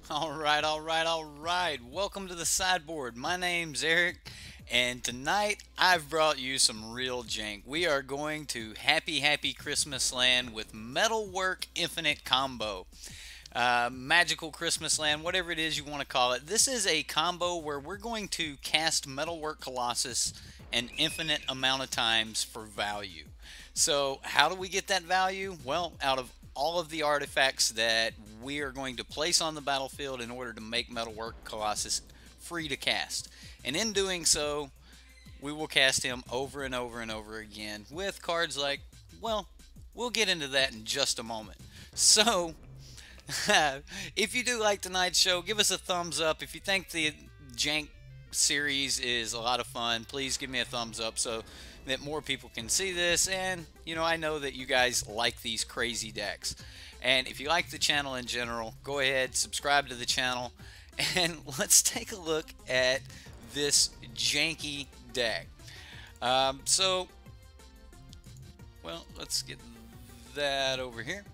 All right. Welcome to the sideboard. My name's Eric, and tonight I've brought you some real jank. We are going to Happy Christmas Land with Metalwork Infinite Combo. Magical Christmas Land, whatever it is you want to call it. This is a combo where we're going to cast Metalwork Colossus an infinite amount of times for value. So, how do we get that value? Well, out of all of the artifacts that we are going to place on the battlefield in order to make Metalwork Colossus free to cast. And in doing so, we will cast him over and over and over again with cards like, well, we'll get into that in just a moment. So, if you do like tonight's show, give us a thumbs up. If you think the Jank series is a lot of fun, please give me a thumbs up so that more people can see this. And, I know that you guys like these crazy decks. And if you like the channel in general, go ahead, subscribe to the channel, and let's take a look at this janky deck. So, well, let's get that over here.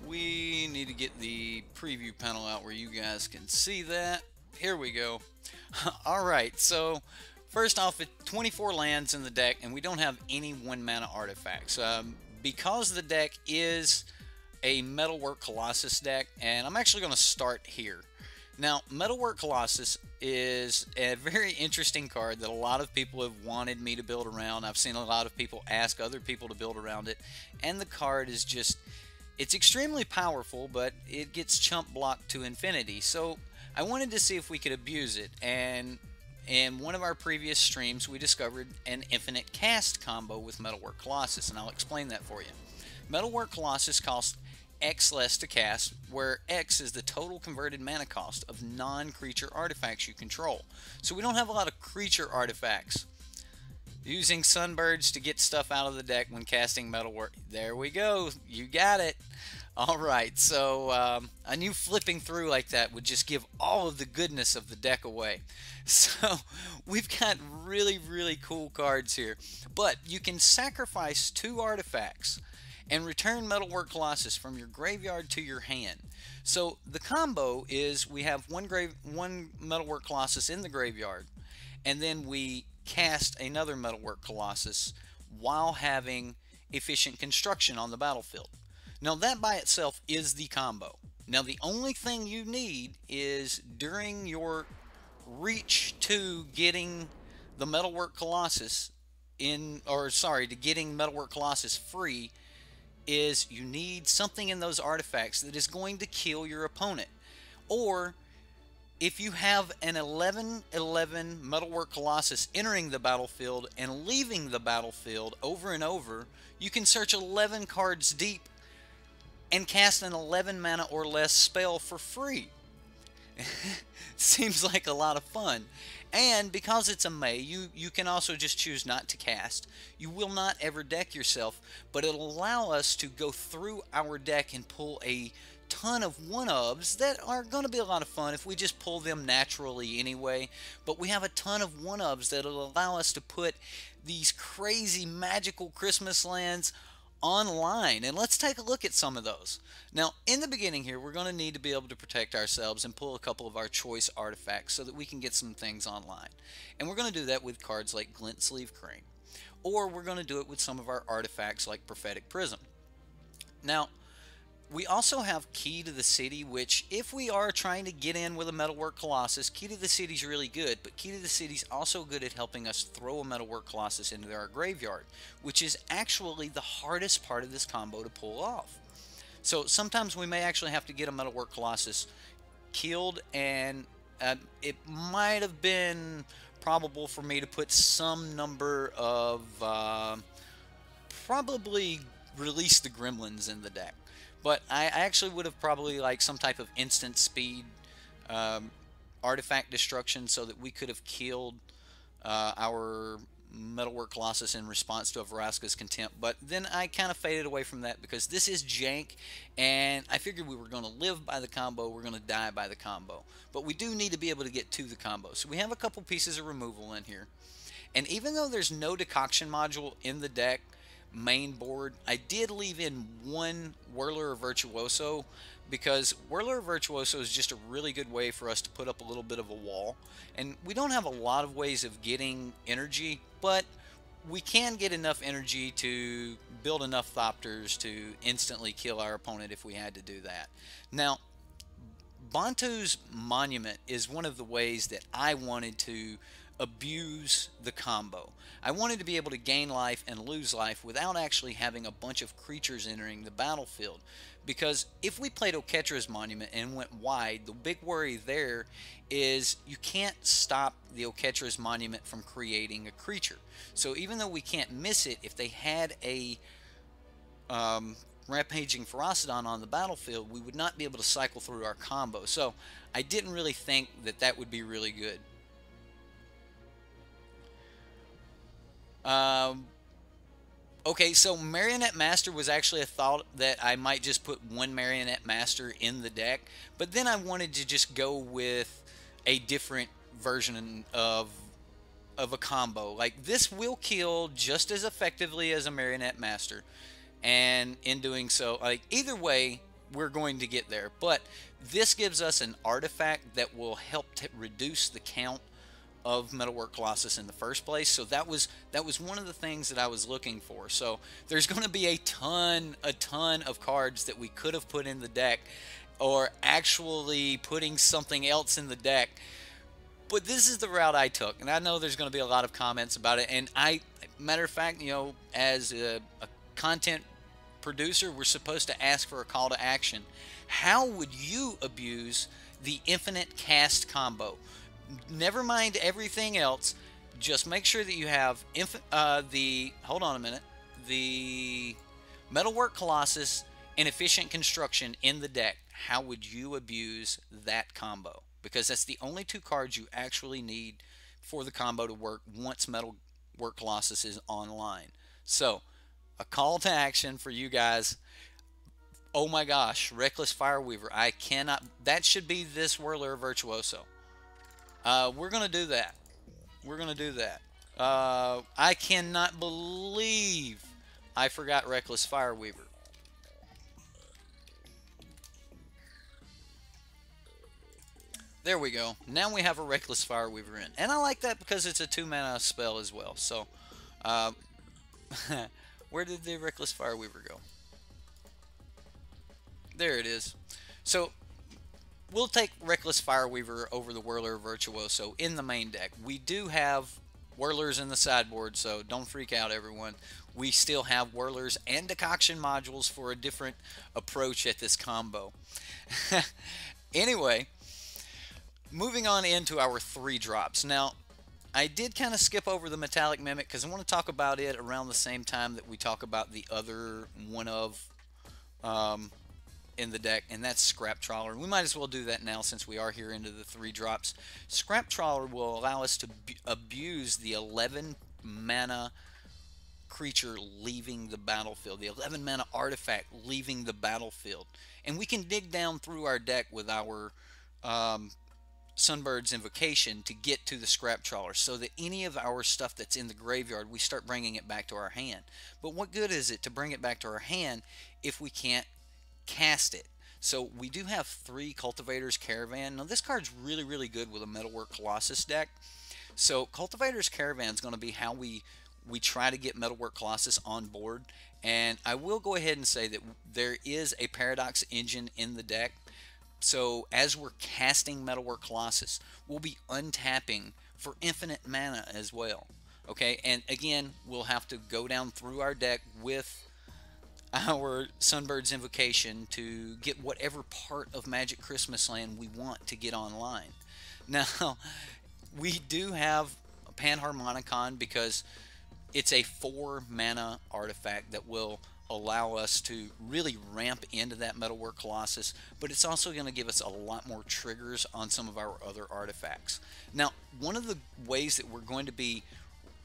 We need to get the preview panel out where you guys can see that. Here we go. Alright, so first off, it's 24 lands in the deck, and we don't have any 1-mana artifacts. Because the deck is a Metalwork Colossus deck, and I'm actually going to start here. Now, Metalwork Colossus is a very interesting card that a lot of people have wanted me to build around. I've seen a lot of people ask other people to build around it, and the card is just... it's extremely powerful, but it gets chump blocked to infinity. So I wanted to see if we could abuse it, and in one of our previous streams we discovered an infinite cast combo with Metalwork Colossus, and I'll explain that for you. Metalwork Colossus costs X less to cast, where X is the total converted mana cost of non-creature artifacts you control. So we don't have a lot of creature artifacts. Using Sunbirds to get stuff out of the deck when casting Metalwork. There we go. You got it. Alright, so I knew flipping through like that would just give all of the goodness of the deck away. So we've got really cool cards here. But you can sacrifice 2 artifacts and return Metalwork Colossus from your graveyard to your hand. So the combo is we have one Metalwork Colossus in the graveyard, and then we cast another Metalwork Colossus while having efficient construction on the battlefield. Now that by itself is the combo. Now the only thing you need is during your reach to getting the Metalwork Colossus to getting Metalwork Colossus free, is you need something in those artifacts that is going to kill your opponent. Or if you have an 11/11 Metalwork Colossus entering the battlefield and leaving the battlefield over and over, you can search 11 cards deep and cast an 11 mana or less spell for free. Seems like a lot of fun. And because it's a May, you can also just choose not to cast. You will not ever deck yourself, but it'll allow us to go through our deck and pull a ton of one-ofs that are going to be a lot of fun if we just pull them naturally anyway. But we have a ton of one-ofs that'll allow us to put these crazy magical Christmas lands online, and let's take a look at some of those. Now in the beginning here, we're going to need to be able to protect ourselves and pull a couple of our choice artifacts so that we can get some things online, and we're going to do that with cards like Glint Sleeve Crane, or we're going to do it with some of our artifacts like Prophetic Prism. Now we also have Key to the City, which if we are trying to get in with a Metalwork Colossus, Key to the City is really good, but Key to the City is also good at helping us throw a Metalwork Colossus into our graveyard, which is actually the hardest part of this combo to pull off. So sometimes we may actually have to get a Metalwork Colossus killed, and it might have been probable for me to put some number of probably release the gremlins in the deck. But I actually would have probably like some type of instant speed artifact destruction so that we could have killed our Metalwork Colossus in response to a Vraska's Contempt. But then I kind of faded away from that because this is jank, and I figured we were going to live by the combo, we're going to die by the combo. But we do need to be able to get to the combo. So we have a couple pieces of removal in here. And even though there's no decoction module in the deck main board, I did leave in one Whirler or Virtuoso because Whirler Virtuoso is just a really good way for us to put up a little bit of a wall. And we don't have a lot of ways of getting energy, but we can get enough energy to build enough Thopters to instantly kill our opponent if we had to do that. Now, Bantu's Monument is one of the ways that I wanted to abuse the combo. I wanted to be able to gain life and lose life without actually having a bunch of creatures entering the battlefield. Because if we played Oketra's Monument and went wide, the big worry there is you can't stop the Oketra's Monument from creating a creature. So even though we can't miss it, if they had a Rampaging Ferocidon on the battlefield, we would not be able to cycle through our combo. So I didn't really think that that would be really good. Okay, so Marionette Master was actually a thought that I might just put one Marionette Master in the deck, but then I wanted to just go with a different version of a combo. Like, this will kill just as effectively as a Marionette Master, and in doing so, like, either way, we're going to get there. But this gives us an artifact that will help to reduce the count of Metalwork Colossus in the first place. So that was one of the things that I was looking for. So there's going to be a ton of cards that we could have put in the deck, or actually putting something else in the deck. But this is the route I took, and I know there's going to be a lot of comments about it. And matter of fact, you know, as a content producer, we're supposed to ask for a call to action. How would you abuse the infinite cast combo? Never mind everything else. Just make sure that you have hold on a minute, the Metalwork Colossus and Efficient Construction in the deck. How would you abuse that combo? Because that's the only two cards you actually need for the combo to work once Metalwork Colossus is online. So, a call to action for you guys. Oh my gosh, Reckless Fireweaver. I cannot. That should be this Whirler Virtuoso. We're going to do that. We're going to do that. I cannot believe I forgot Reckless Fireweaver. There we go. Now we have a Reckless Fireweaver in. And I like that because it's a 2-mana spell as well. So, where did the Reckless Fireweaver go? There it is. So, we'll take Reckless Fireweaver over the Whirler Virtuoso in the main deck. We do have Whirlers in the sideboard, so don't freak out, everyone. We still have Whirlers and Decoction modules for a different approach at this combo. Anyway, moving on into our 3 drops. Now, I did kind of skip over the Metallic Mimic because I want to talk about it around the same time that we talk about the other one of in the deck, and that's Scrap Trawler. We might as well do that now since we are here into the 3 drops. Scrap Trawler will allow us to abuse the 11 mana creature leaving the battlefield, the 11 mana artifact leaving the battlefield, and we can dig down through our deck with our Sunbird's Invocation to get to the Scrap Trawler, so that any of our stuff that's in the graveyard, we start bringing it back to our hand. But what good is it to bring it back to our hand if we can't cast it? So we do have 3 Cultivator's Caravan. Now this card's really good with a Metalwork Colossus deck. So Cultivator's Caravan is going to be how we try to get Metalwork Colossus on board. And I will go ahead and say that there is a Paradox Engine in the deck. So as we're casting Metalwork Colossus, we'll be untapping for infinite mana as well. Okay, and again, we'll have to go down through our deck with our Sunbird's Invocation to get whatever part of Magic Christmas Land we want to get online. Now, we do have a Panharmonicon because it's a 4 mana artifact that will allow us to really ramp into that Metalwork Colossus, but it's also going to give us a lot more triggers on some of our other artifacts. Now, one of the ways that we're going to be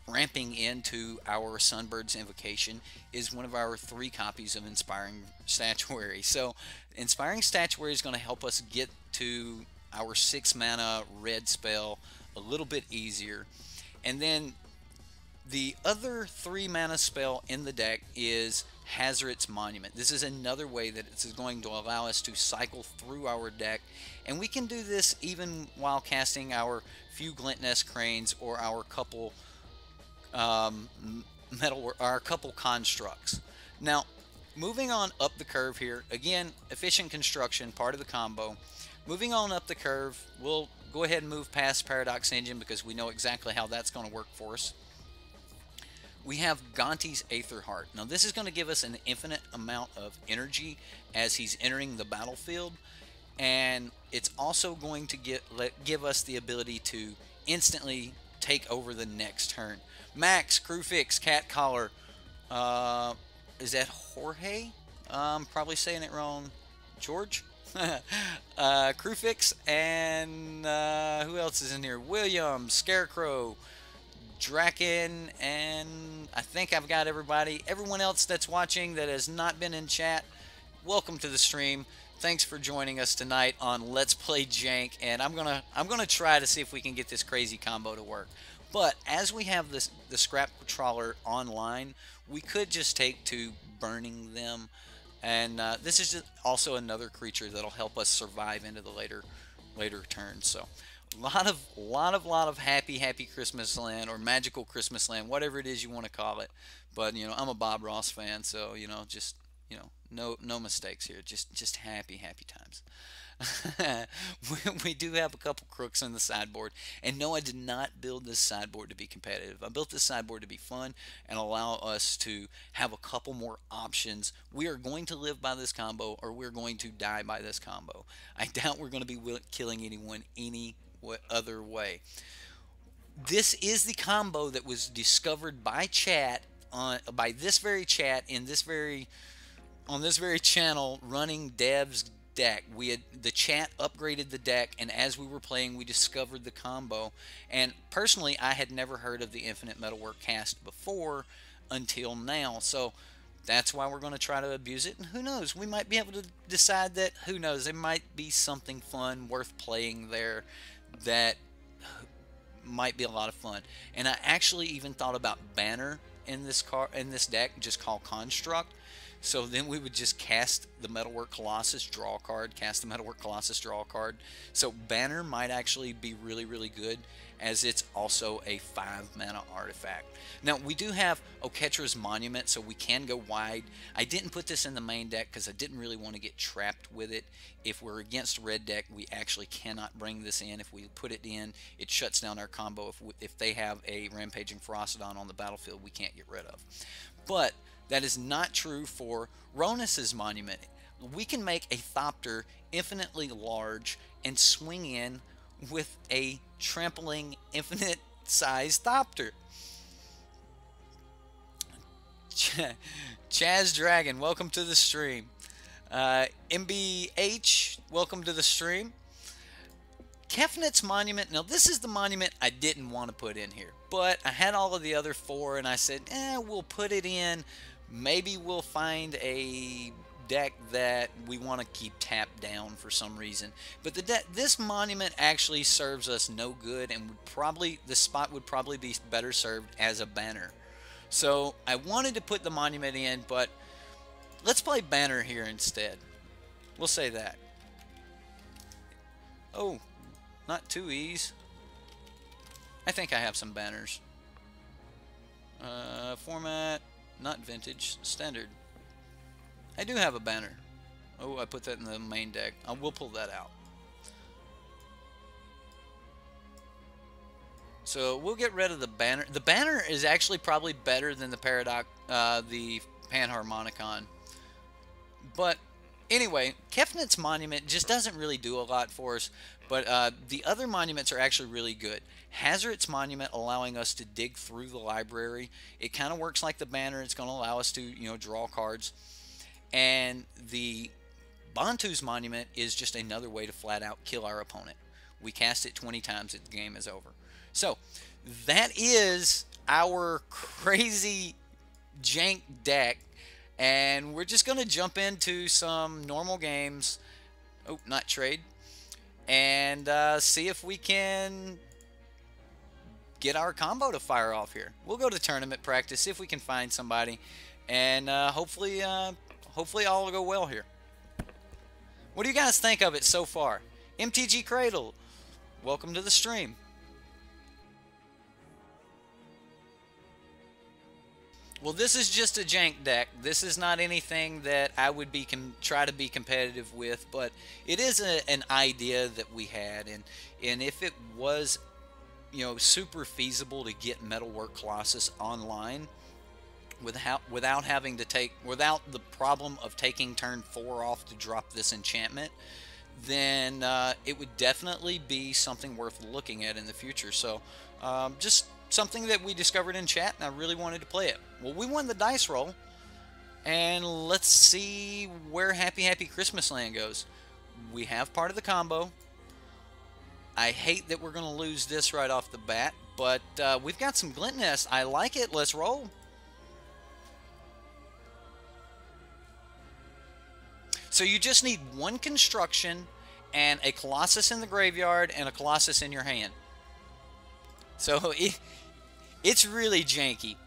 ramping into our Sunbird's Invocation is one of our 3 copies of Inspiring Statuary. So Inspiring Statuary is going to help us get to our 6 mana red spell a little bit easier. And then the other 3 mana spell in the deck is Hazard's Monument. This is another way that it's going to allow us to cycle through our deck, and we can do this even while casting our few Glint Nest Cranes or our couple our couple constructs. Now, moving on up the curve here, again, efficient construction, part of the combo. Moving on up the curve, we'll go ahead and move past Paradox Engine because we know exactly how that's going to work for us. We have Gonti's Aether Heart. Now this is going to give us an infinite amount of energy as he's entering the battlefield, and it's also going to give us the ability to instantly take over the next turn. Max, Crewfix, Cat Collar, is that Jorge? I'm probably saying it wrong. George? Crewfix, and who else is in here? William, Scarecrow, Draken, and I think I've got everybody. Everyone else that's watching that has not been in chat, welcome to the stream. Thanks for joining us tonight on Let's Play Jank, and I'm gonna try to see if we can get this crazy combo to work. But as we have the Scrap Trawler online, we could just take to burning them, and this is just also another creature that'll help us survive into the later turns. So lot of happy Christmas land, or magical Christmas land, whatever it is you want to call it. But you know, I'm a Bob Ross fan, so you know, just you know, no mistakes here, just happy times. We do have a couple crooks on the sideboard, and no, I did not build this sideboard to be competitive. I built this sideboard to be fun and allow us to have a couple more options. We are going to live by this combo, or we're going to die by this combo. I doubt we're going to be killing anyone any other way. This is the combo that was discovered by chat, by this very chat in this very on this very channel running Dev's deck. The chat upgraded the deck, and as we were playing, we discovered the combo. And personally, I had never heard of the Infinite Metalwork cast before until now. So that's why we're going to try to abuse it. And who knows, we might be able to decide that, who knows, there might be something fun worth playing there that might be a lot of fun. And I actually even thought about Banner in this deck, just call Construct. So then we would just cast the Metalwork Colossus, draw a card, cast the Metalwork Colossus, draw a card. So Banner might actually be really good, as it's also a 5-mana artifact. Now, we do have Oketra's Monument, so we can go wide. I didn't put this in the main deck because I didn't really want to get trapped with it. If we're against red deck, we actually cannot bring this in. If we put it in, it shuts down our combo. If they have a Rampaging Ferocidon on the battlefield, we can't get rid of. But that is not true for Ronus's Monument. We can make a Thopter infinitely large and swing in with a trampling infinite size Thopter. Chaz Dragon, welcome to the stream. MBH, welcome to the stream. Kefnit's Monument. Now, this is the monument I didn't want to put in here, but I had all of the other 4, and I said, we'll put it in. Maybe we'll find a deck that we want to keep tapped down for some reason. But this monument actually serves us no good, and this spot would probably be better served as a banner. So I wanted to put the monument in, but let's play Banner here instead. We'll say that. Oh, not 2Es. I think I have some banners. Format, not vintage, standard. I do have a banner. Oh, I put that in the main deck. We'll pull that out. So we'll get rid of the banner. The banner is actually probably better than the Paradox, the Panharmonicon. But anyway, Kefnit's Monument just doesn't really do a lot for us. But the other monuments are actually really good. Hazard's Monument, allowing us to dig through the library. It kind of works like the banner. It's going to allow us to, draw cards. And the Bantu's Monument is just another way to flat out kill our opponent. We cast it 20 times, the game is over. So that is our crazy jank deck, and we're just going to jump into some normal games. Oh, not trade. And see if we can get our combo to fire off here. We'll go to tournament practice, see if we can find somebody. and hopefully all will go well here. What do you guys think of it so far? MTG Cradle, welcome to the stream. Well, this is just a jank deck. This is not anything that I would be try to be competitive with, but it is an idea that we had, and if it was, super feasible to get Metalwork Colossus online without the problem of taking turn 4 off to drop this enchantment, then it would definitely be something worth looking at in the future. So just something that we discovered in chat, and I really wanted to play it. Well, we won the dice roll, and let's see where Happy Happy Christmas Land goes. We have part of the combo. I hate that we're going to lose this right off the bat, but we've got some Glint Nest. I like it. Let's roll. So you just need one construction and a Colossus in the graveyard and a Colossus in your hand. So it's really janky.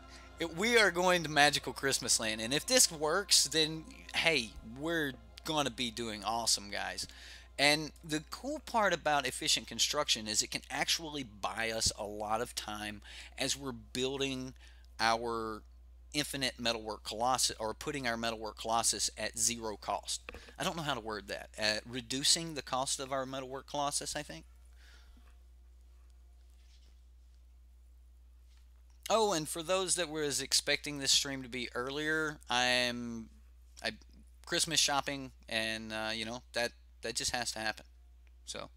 We are going to Magical Christmas Land, and if this works, then hey, we're going to be doing awesome, guys. And the cool part about efficient construction is it can actually buy us a lot of time as we're building our infinite Metalwork Colossus, or putting our Metalwork Colossus at 0 cost. I don't know how to word that. Reducing the cost of our Metalwork Colossus, I think. Oh, and for those that was expecting this stream to be earlier, I Christmas shopping, and that just has to happen. So,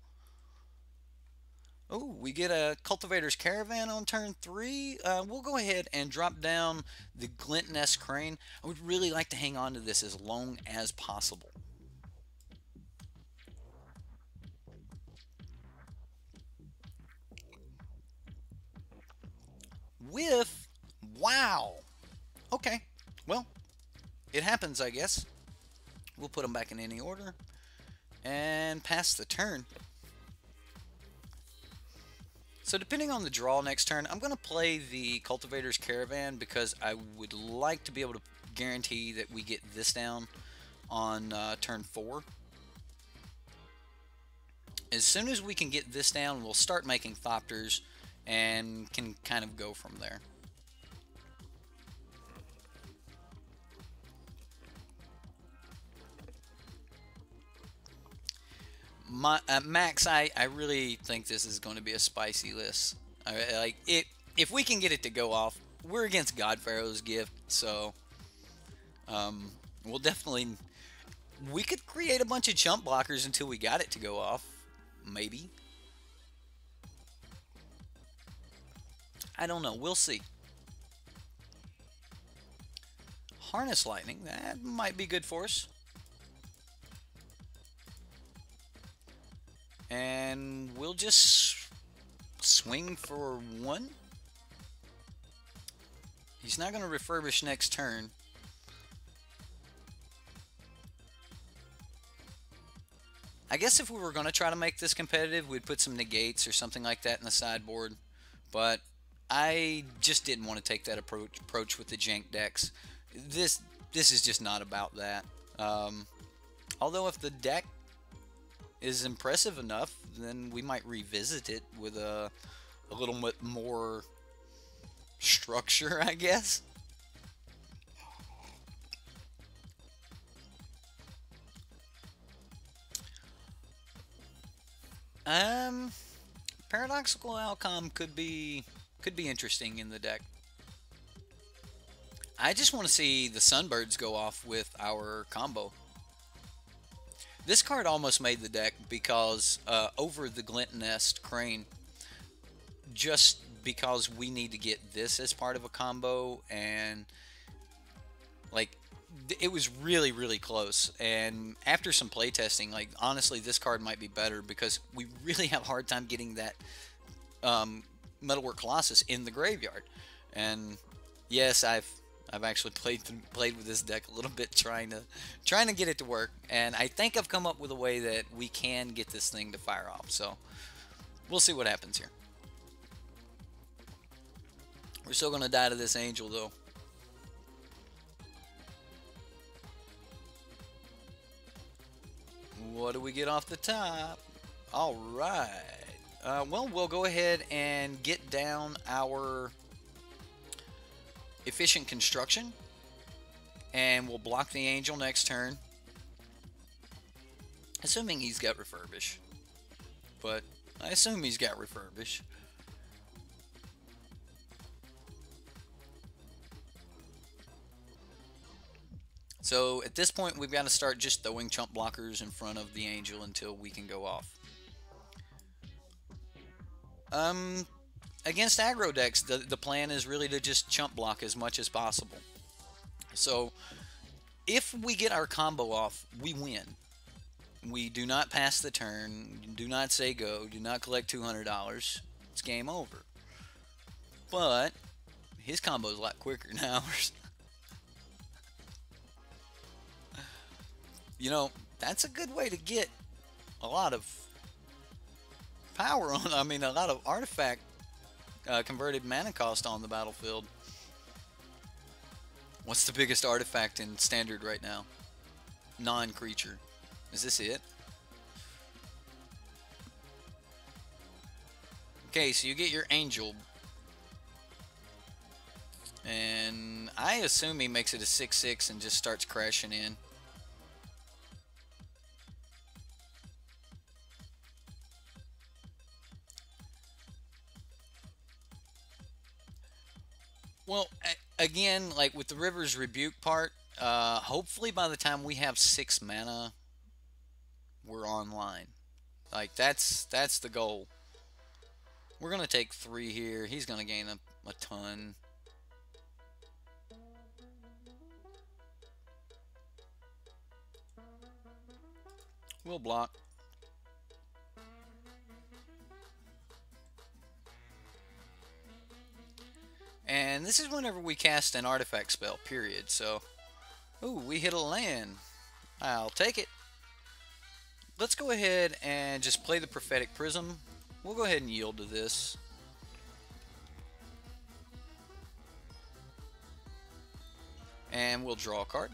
oh, we get a Cultivator's Caravan on turn 3. We'll go ahead and drop down the Glint Nest Crane. I would really like to hang on to this as long as possible. With, wow. Okay, well, it happens, I guess. We'll put them back in any order and pass the turn. So depending on the draw next turn, I'm going to play the Cultivator's Caravan because I would like to be able to guarantee that we get this down on turn 4. As soon as we can get this down, we'll start making Thopters and can kind of go from there. Max, I really think this is going to be a spicy list. Like it, if we can get it to go off, we're against God Pharaoh's Gift, so we'll definitely, we could create a bunch of chump blockers until we got it to go off, maybe. I don't know. We'll see. Harness Lightning, that might be good for us. And we'll just swing for 1. He's not going to refurbish next turn. I guess if we were going to try to make this competitive, we'd put some negates or something like that in the sideboard. But I just didn't want to take that approach with the jank decks. This is just not about that. Although if the deck is impressive enough, then we might revisit it with a little bit more structure, I guess. Paradoxical Outcome could be interesting in the deck. I just want to see the Sunbirds go off with our combo. This card almost made the deck because over the Glint Nest Crane, just because we need to get this as part of a combo, and like it was really close. And after some playtesting, like honestly, this card might be better because we really have a hard time getting that Metalwork Colossus in the graveyard. And yes, I've actually played with this deck a little bit, trying to get it to work, and I think I've come up with a way that we can get this thing to fire off. So we'll see what happens here. We're still gonna die to this Angel though. What do we get off the top? All right. Well, we'll go ahead and get down our efficient construction, and we'll block the angel next turn, assuming he's got refurbish. But I assume he's got refurbish. So at this point, we've got to start just throwing chump blockers in front of the angel until we can go off. Against aggro decks, the plan is really to just chump block as much as possible. So if we get our combo off, we win. We do not pass the turn, do not say go, do not collect $200. It's game over. But his combo is a lot quicker than ours. You know, that's a good way to get a lot of power on, I mean, a lot of artifact converted mana cost on the battlefield. What's the biggest artifact in standard right now? Non-creature. Is this it? Okay, so you get your angel. And I assume he makes it a 6/6 and just starts crashing in. Well, again, like with the River's Rebuke part, hopefully by the time we have 6 mana, we're online. Like, that's the goal. We're going to take 3 here. He's going to gain a ton. We'll block. And this is whenever we cast an artifact spell, period. So, ooh, we hit a land. I'll take it. Let's go ahead and just play the Prophetic Prism. We'll go ahead and yield to this. And we'll draw a card.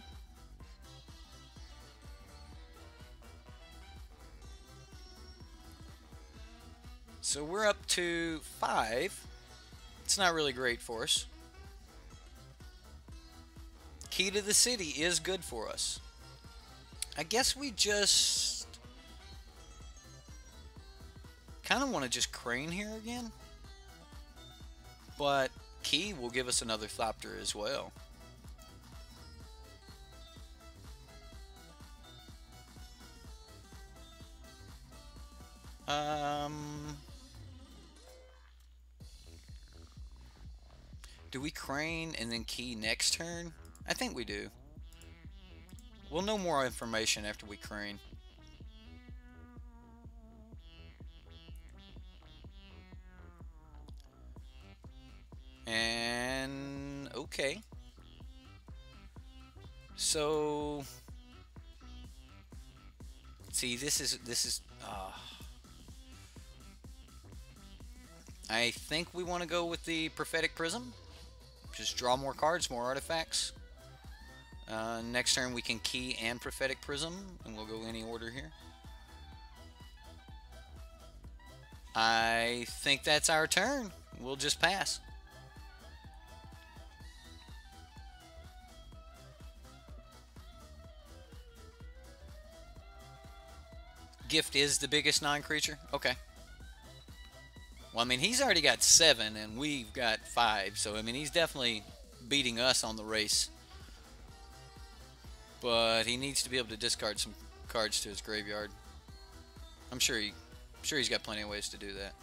So we're up to 5. It's not really great for us. Key to the City is good for us. I guess we just kind of want to just crane here again. But Key will give us another Thopter as well. Do we crane and then key next turn? I think we do. We'll know more information after we crane. And okay. So see, this is I think we want to go with the Prophetic Prism. Just draw more cards, more artifacts. Next turn we can key and Prophetic Prism, and we'll go any order here. I think that's our turn. We'll just pass. Gift is the biggest non-creature? Okay. Well, I mean, he's already got 7, and we've got 5. So, I mean, he's definitely beating us on the race. But he needs to be able to discard some cards to his graveyard. I'm sure he's got plenty of ways to do that.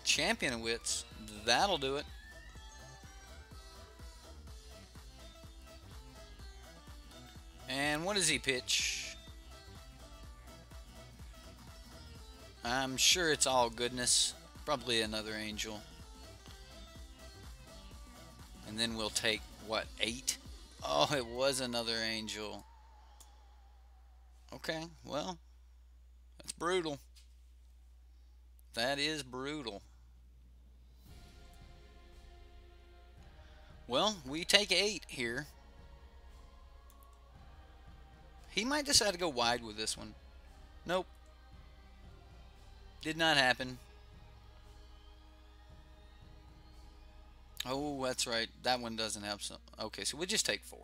Champion of Wits, that'll do it. And what does he pitch? I'm sure it's all goodness. Probably another angel. And then we'll take, what, 8? Oh, it was another angel. Okay, well, that's brutal. That is brutal. Well, we take 8 here. He might decide to go wide with this one. Nope, did not happen. Oh, that's right. That one doesn't have some. Okay, so we'll just take 4.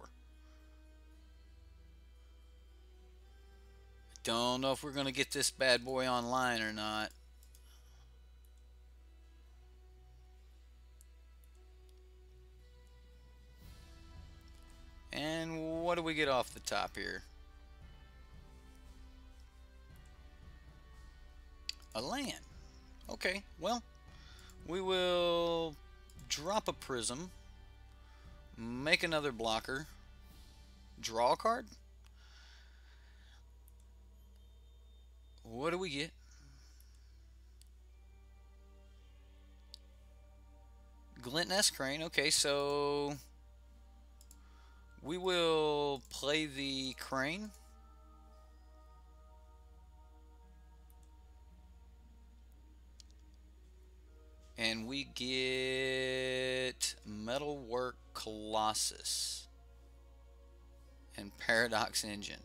Don't know if we're going to get this bad boy online or not. And what do we get off the top here? A land. Okay, well, we will drop a prism, make another blocker, draw a card. What do we get? Glint Crane. Okay, so we will play the crane. And we get Metalwork Colossus and Paradox Engine.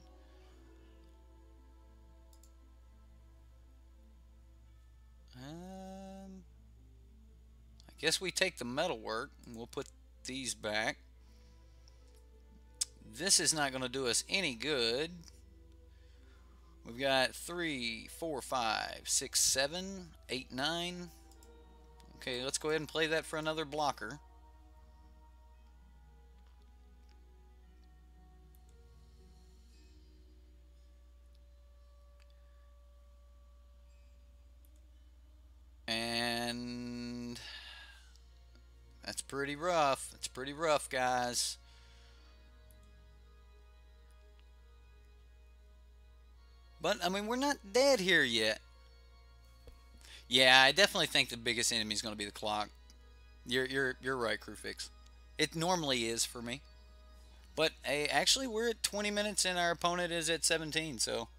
I guess we take the metalwork and we'll put these back. This is not going to do us any good. We've got 3, 4, 5, 6, 7, 8, 9. Okay, let's go ahead and play that for another blocker. And that's pretty rough. It's pretty rough, guys. But I mean, we're not dead here yet. Yeah, I definitely think the biggest enemy is going to be the clock. You're right, Crewfix. It normally is for me. But hey, actually, we're at 20 minutes and our opponent is at 17, so.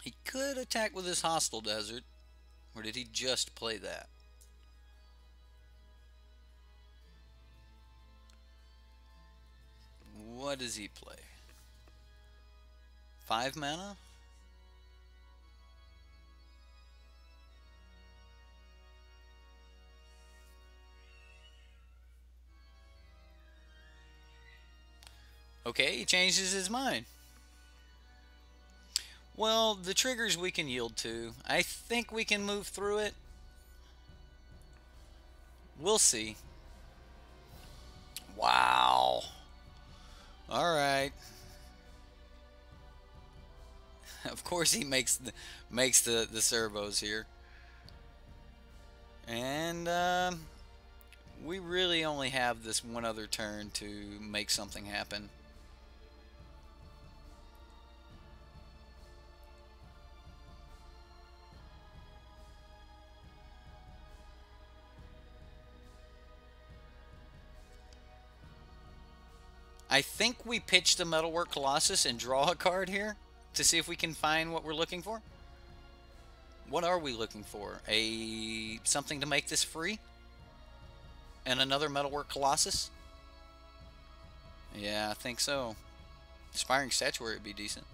He could attack with his hostile desert. Or did he just play that? What does he play? 5 mana? Okay, he changes his mind. Well, the triggers we can yield to. I think we can move through it. We'll see. Wow. All right. Of course he makes the servos here. And we really only have this one other turn to make something happen. I think we pitch the Metalwork Colossus and draw a card here to see if we can find what we're looking for. What are we looking for? Something to make this free? And another Metalwork Colossus? Yeah, I think so. Inspiring Statuary would be decent.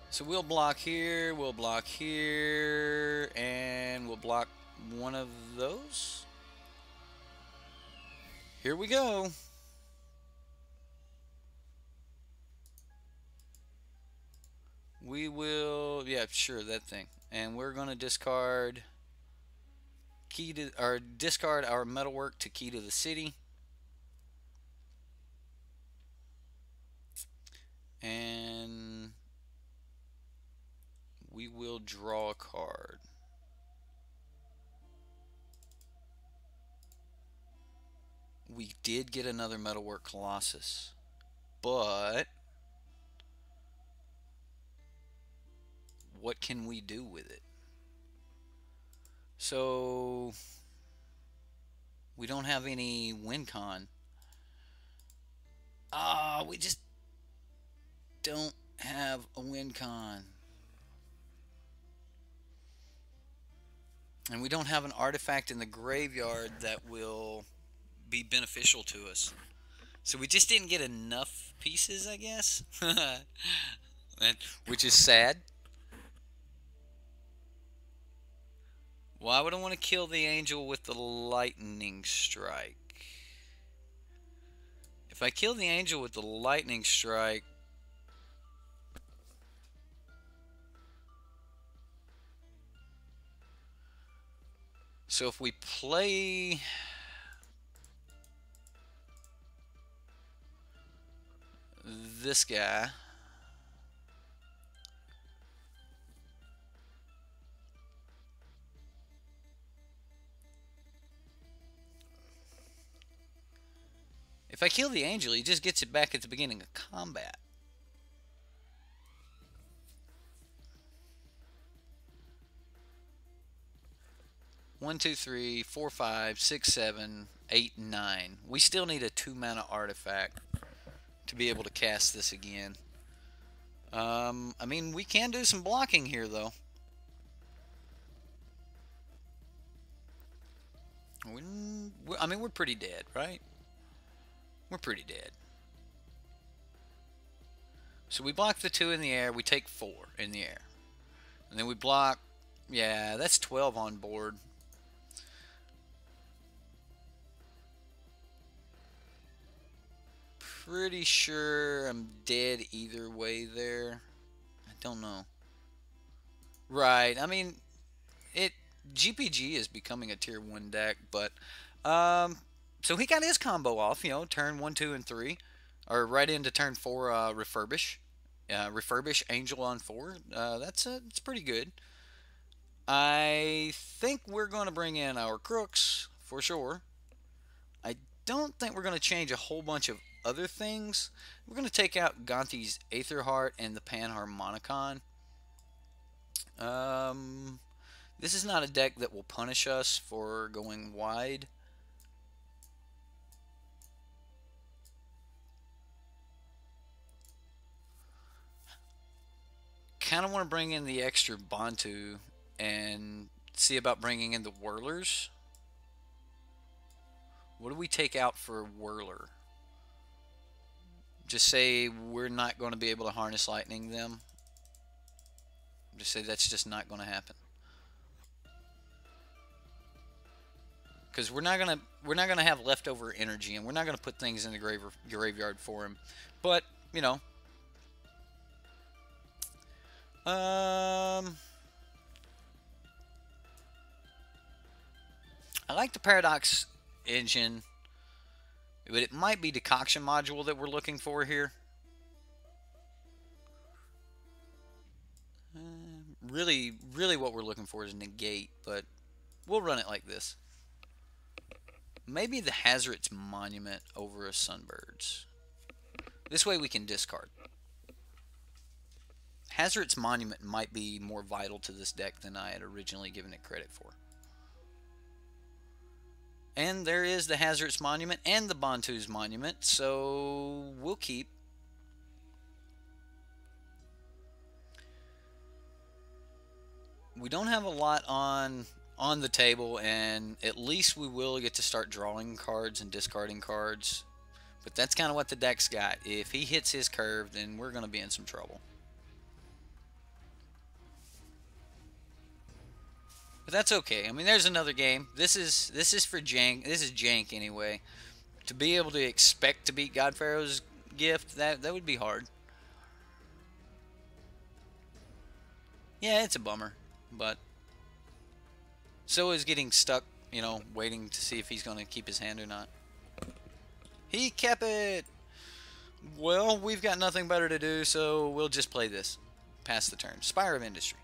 So we'll block here, and we'll block one of those. Here we go. We will, yeah, sure, that thing. And we're going to discard discard our metalwork to Key to the City. And we will draw a card. We did get another Metalwork Colossus, but what can we do with it? So we don't have any win con. Ah, we just don't have a win con. And we don't have an artifact in the graveyard that will be beneficial to us. So we just didn't get enough pieces, I guess. Which is sad. Why would I want to kill the angel with the lightning strike? If I kill the angel with the lightning strike, so if we play this guy, if I kill the angel, he just gets it back at the beginning of combat. One, two, three, four, five, six, 7, 8, 9. We still need a 2-mana artifact to be able to cast this again. I mean, we can do some blocking here, though. I mean, we're pretty dead, right? We're pretty dead. So we block the 2 in the air, we take 4 in the air. And then we block, yeah, that's 12 on board. Pretty sure I'm dead either way there. I don't know. Right, I mean, GPG is becoming a tier 1 deck, but so he got his combo off, you know, turn 1, 2, and 3, or right into turn 4. Refurbish Angel on 4. It's pretty good. I think we're going to bring in our Crooks for sure. I don't think we're going to change a whole bunch of other things. We're going to take out Gonti's Aetherheart and the Panharmonicon. This is not a deck that will punish us for going wide. Kind of want to bring in the extra Bantu and see about bringing in the Whirlers. What do we take out for Whirler? Just say we're not going to be able to harness lightning them. Just say that's just not going to happen. Because we're not gonna have leftover energy, and we're not gonna put things in the graveyard for him. But you know, I like the Paradox engine, but it might be Decoction module that we're looking for here. Really, what we're looking for is negate, but we'll run it like this. Maybe the Hazard's Monument over a Sunbird's. This way we can discard. Hazard's Monument might be more vital to this deck than I had originally given it credit for. And there is the Hazard's Monument and the Bantu's Monument, so we'll keep. We don't have a lot on the table, and at least we will get to start drawing cards and discarding cards. But that's kind of what the deck's got. If he hits his curve, then we're going to be in some trouble. But that's okay. I mean, there's another game. This is for Jank. This is Jank anyway. To be able to expect to beat God Pharaoh's Gift, that would be hard. Yeah, it's a bummer, but so is getting stuck, you know, waiting to see if he's going to keep his hand or not. He kept it. Well, we've got nothing better to do, so we'll just play this. Pass the turn. Spire of Industry.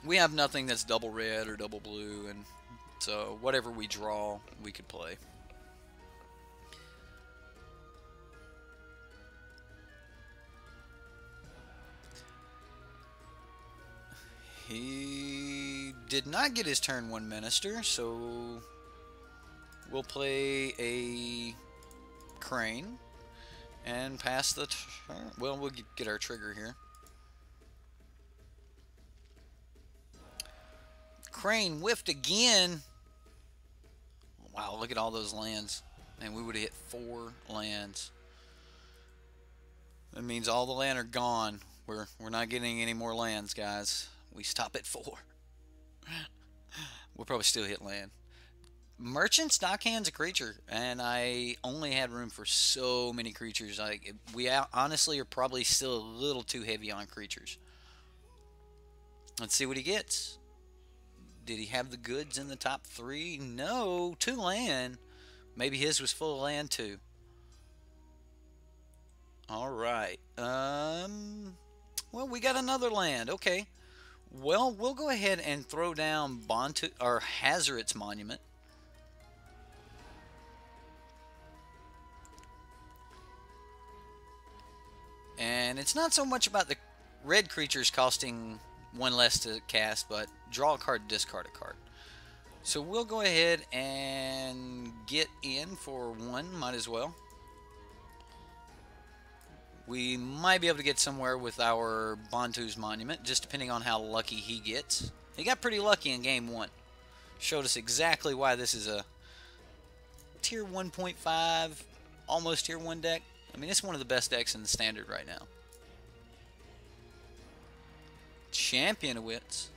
We have nothing that's double red or double blue, and so whatever we draw, we could play. He did not get his turn 1 Minister, so we'll play a Crane and pass the turn. Well, we'll get our trigger here. Crane whiffed again. Wow, look at all those lands. And we would have hit 4 lands. That means all the land are gone. We're not getting any more lands, guys. We stop at 4. We'll probably still hit land. Merchant's Dockhand's a creature, and I only had room for so many creatures. We honestly are probably still a little too heavy on creatures. Let's see what he gets. Did he have the goods in the top 3? No, 2 land. Maybe his was full of land too. All right. Well, we got another land. Okay. Well, we'll go ahead and throw down Bantu or Hazoret's Monument. And it's not so much about the red creatures costing 1 less to cast, but draw a card, discard a card. So we'll go ahead and get in for 1, might as well. We might be able to get somewhere with our Bantu's Monument, just depending on how lucky he gets. He got pretty lucky in game 1. Showed us exactly why this is a tier 1.5, almost tier 1 deck. I mean, it's one of the best decks in the standard right now. Champion of Wits.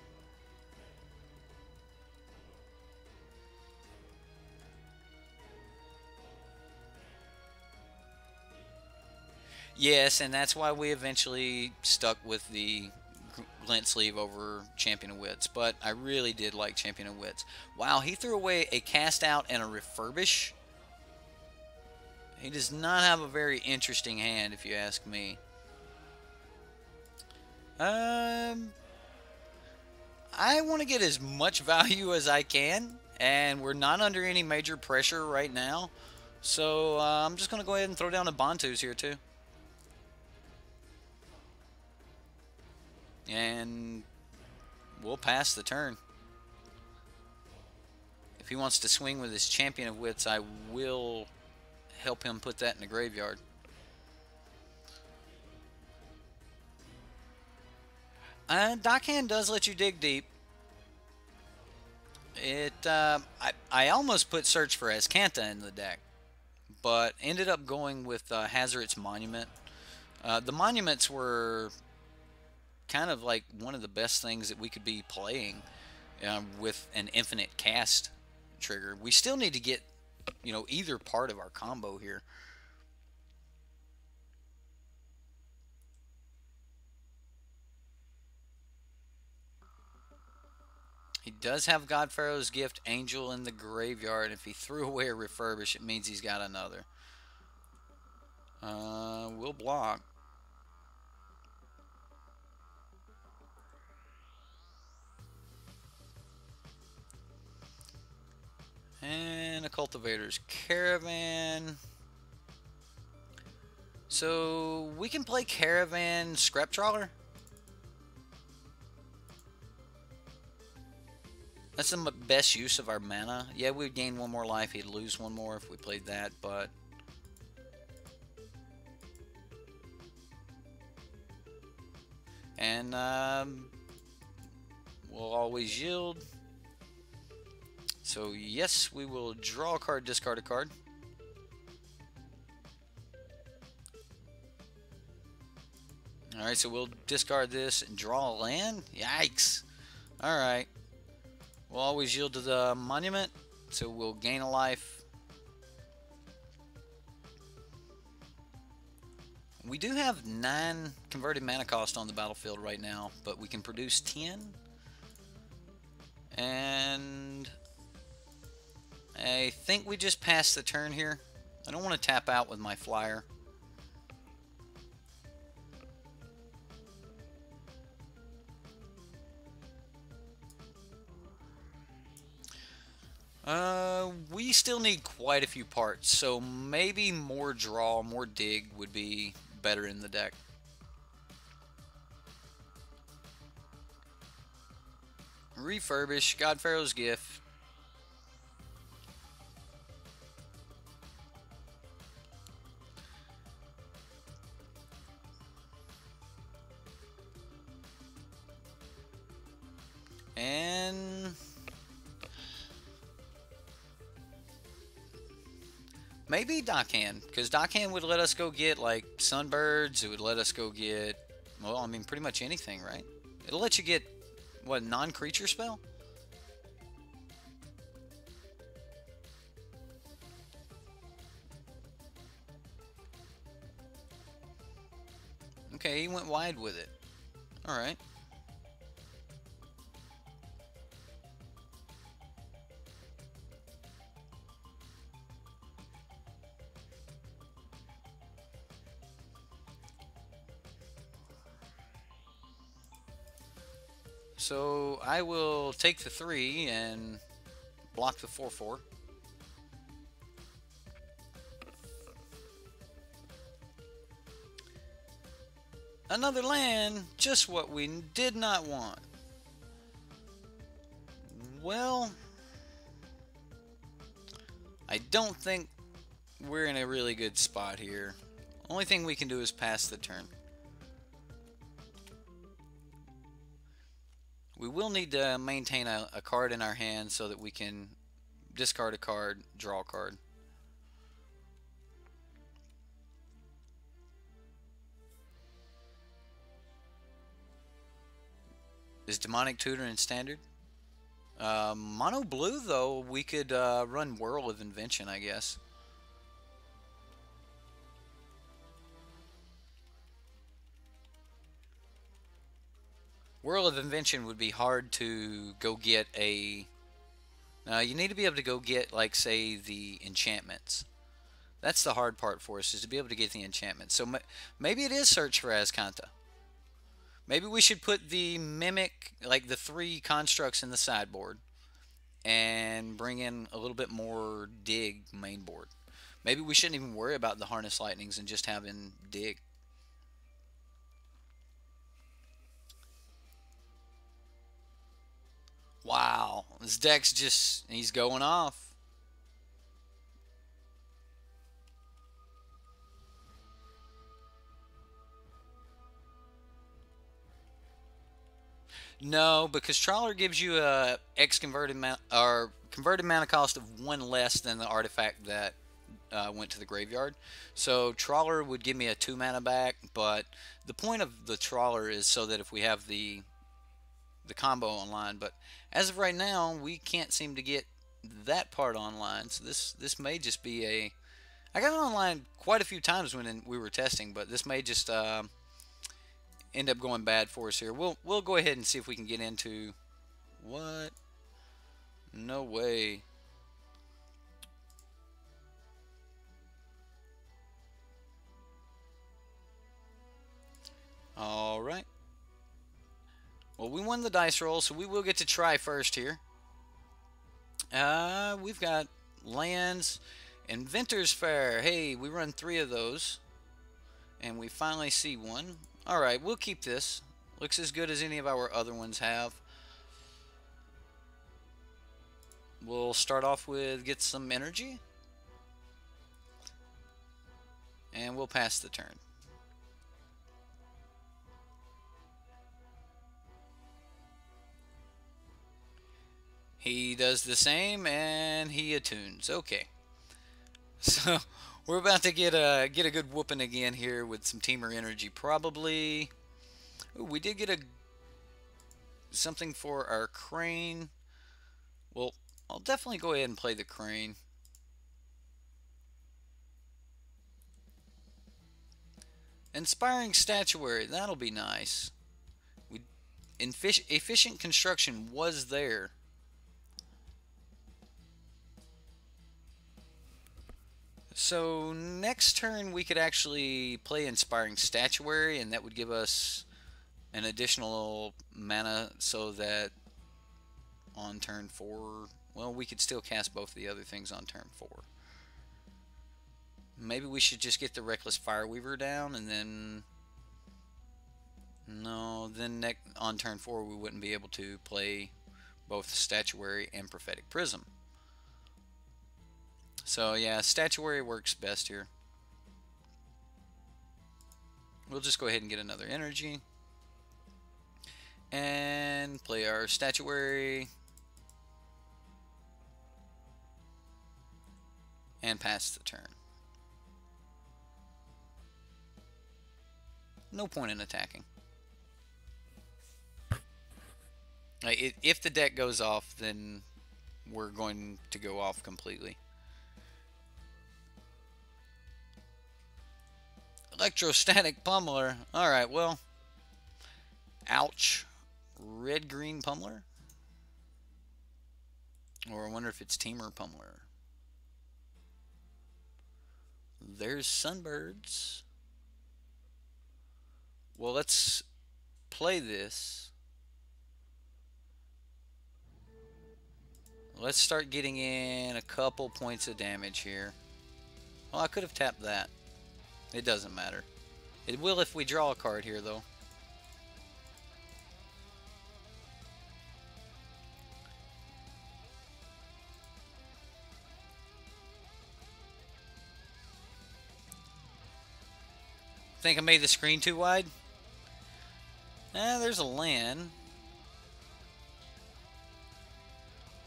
Yes, and that's why we eventually stuck with the Glint Sleeve over Champion of Wits. But I really did like Champion of Wits. Wow, he threw away a Cast Out and a Refurbish. He does not have a very interesting hand, if you ask me. I want to get as much value as I can, and we're not under any major pressure right now. So I'm just going to go ahead and throw down a Bantu's here too. And we'll pass the turn. If he wants to swing with his Champion of Wits, I will help him put that in the graveyard. Dockhand does let you dig deep. I almost put Search for Azcanta in the deck, but ended up going with Hazoret's Monument. The Monuments were kind of like one of the best things that we could be playing with an infinite cast trigger. We still need to get, you know, either part of our combo here. He does have God Pharaoh's Gift, Angel in the graveyard. If he threw away a Refurbish, it means he's got another. We'll block. And a Cultivator's Caravan. So we can play Caravan Scrap Trawler. That's the best use of our mana. Yeah, we'd gain 1 more life. He'd lose 1 more if we played that, but... And we'll always yield. So yes, we will draw a card, discard a card. Alright, so we'll discard this and draw a land? Yikes. Alright. We'll always yield to the Monument, so we'll gain a life. We do have 9 converted mana cost on the battlefield right now, but we can produce 10. And I think we just passed the turn here. I don't want to tap out with my flyer. We still need quite a few parts, so maybe more draw, more dig would be better in the deck. Refurbish. God Pharaoh's gift. And maybe Dockhand, because Dockhand would let us go get like sunbirds. It would let us go get, well, I mean, pretty much anything, right? It'll let you get what, non-creature spell? Okay, he went wide with it. All right. So I will take the 3 and block the 4/4. Another land, just what we did not want. Well, I don't think we're in a really good spot here. Only thing we can do is pass the turn. We will need to maintain a card in our hand so that we can discard a card, draw a card. Is Demonic Tutor in Standard? Mono Blue, though, we could run Whirl of Invention, I guess. Whirl of Invention would be hard to go get a... you need to be able to go get, like, say, the enchantments. That's the hard part for us, is to be able to get the enchantments. So maybe it is Search for Azcanta. Maybe we should put the Mimic, like the 3 constructs in the sideboard, and bring in a little bit more Dig main board. Maybe we shouldn't even worry about the Harness Lightnings and just having Dig. Wow, this deck's just, he's going off. No, because Trawler gives you a X converted or converted mana cost of 1 less than the artifact that went to the graveyard. So Trawler would give me a 2 mana back, but the point of the Trawler is so that if we have the combo online, but as of right now, we can't seem to get that part online. So this may just be a... I got it online quite a few times when we were testing, but this may just end up going bad for us here. We'll go ahead and see if we can get into... What? No way. Alright. Well, we won the dice roll, so we will get to try first here. We've got lands, Inventor's Fair. Hey, we run 3 of those, and we finally see one. Alright, we'll keep this. Looks as good as any of our other ones have. We'll start off with get some energy, and we'll pass the turn. He does the same, and he attunes. Okay. So, we're about to get a good whooping again here with some Teamer energy. Probably... Ooh, we did get something for our Crane. Well, I'll definitely go ahead and play the Crane. Inspiring Statuary. That'll be nice. Efficient Construction was there. So next turn we could actually play Inspiring Statuary, and that would give us an additional mana so that on turn 4, well, we could still cast both of the other things on turn 4. Maybe we should just get the Reckless Fireweaver down, and then... No, then on turn 4 we wouldn't be able to play both Statuary and Prophetic Prism. So yeah, Statuary works best here. We'll just go ahead and get another energy. And play our Statuary. And pass the turn. No point in attacking. If the deck goes off, then we're going to go off completely. Electrostatic Pummeler. Alright, well. Ouch. Red-green Pummeler? Or I wonder if it's Teamer Pummeler. There's Sunbirds. Well, let's play this. Let's start getting in a couple points of damage here. Well, I could have tapped that. It doesn't matter. It will if we draw a card here, though. Think I made the screen too wide? There's a land.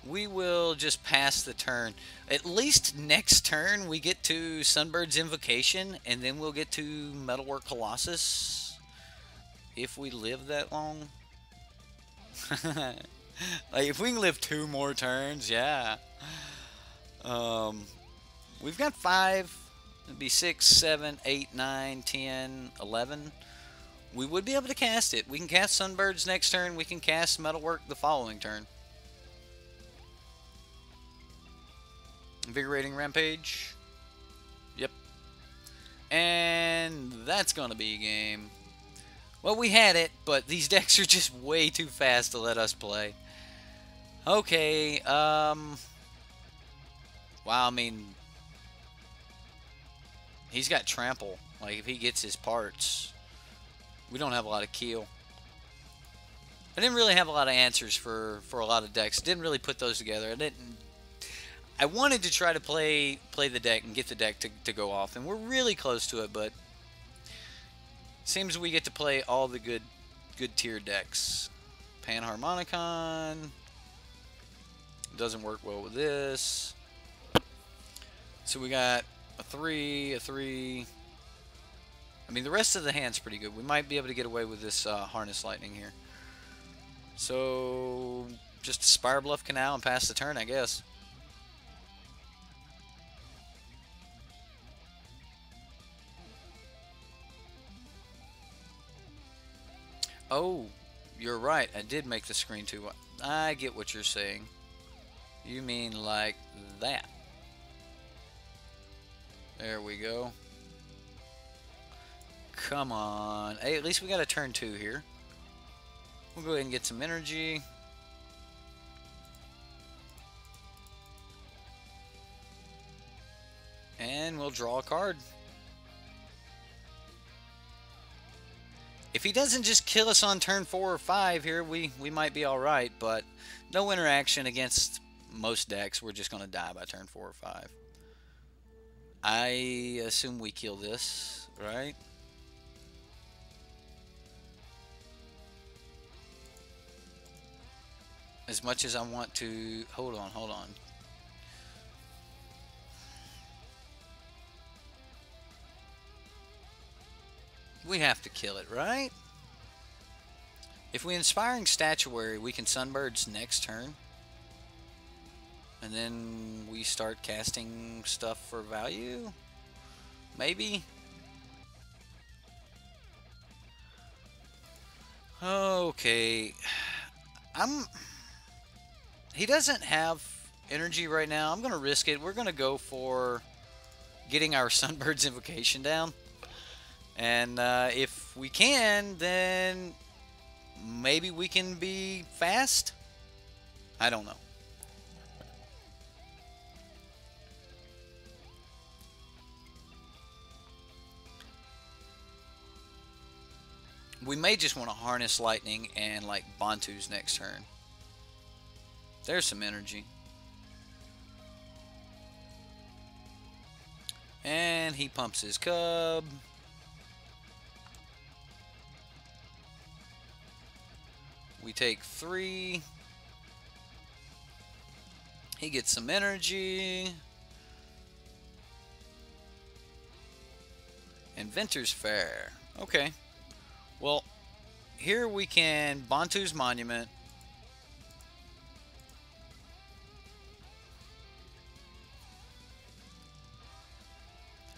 We will just pass the turn. At least next turn we get to Sunbird's Invocation, and then we'll get to Metalwork Colossus. If we live that long. Like, if we can live 2 more turns, yeah. We've got 5. It'd be 6, 7, 8, 9, 10, 11. We would be able to cast it. We can cast Sunbirds next turn. We can cast Metalwork the following turn. Invigorating Rampage. Yep. And that's going to be a game. Well, we had it, but these decks are just way too fast to let us play. Okay, wow, I mean, he's got Trample. Like, if he gets his parts, we don't have a lot of Keel. I didn't really have a lot of answers for a lot of decks. Didn't really put those together. I wanted to try to play the deck and get the deck to go off, and we're really close to it, but seems we get to play all the good tier decks. Panharmonicon doesn't work well with this. So we got a 3, a 3. I mean, the rest of the hand's pretty good. We might be able to get away with this Harness Lightning here. So just Spire Bluff Canal and pass the turn, I guess. Oh, you're right. I did make the screen too wide. I get what you're saying. You mean like that. There we go. Come on. Hey, at least we got a turn 2 here. We'll go ahead and get some energy. And we'll draw a card. If he doesn't just kill us on turn 4 or 5 here, we might be alright, but no interaction against most decks. We're just going to die by turn 4 or 5. I assume we kill this, right? As much as I want to... Hold on, hold on. We have to kill it, right? If we Inspiring Statuary, we can Sunbirds next turn. And then we start casting stuff for value? Maybe? Okay. He doesn't have energy right now. I'm going to risk it. We're going to go for getting our Sunbird's Invocation down. And if we can, then maybe we can be fast? I don't know. We may just want to Harness Lightning and like Bantu's next turn. There's some energy. And he pumps his cub. We take 3. He gets some energy. Inventor's Fair. Okay. Well, here we can Bantu's Monument.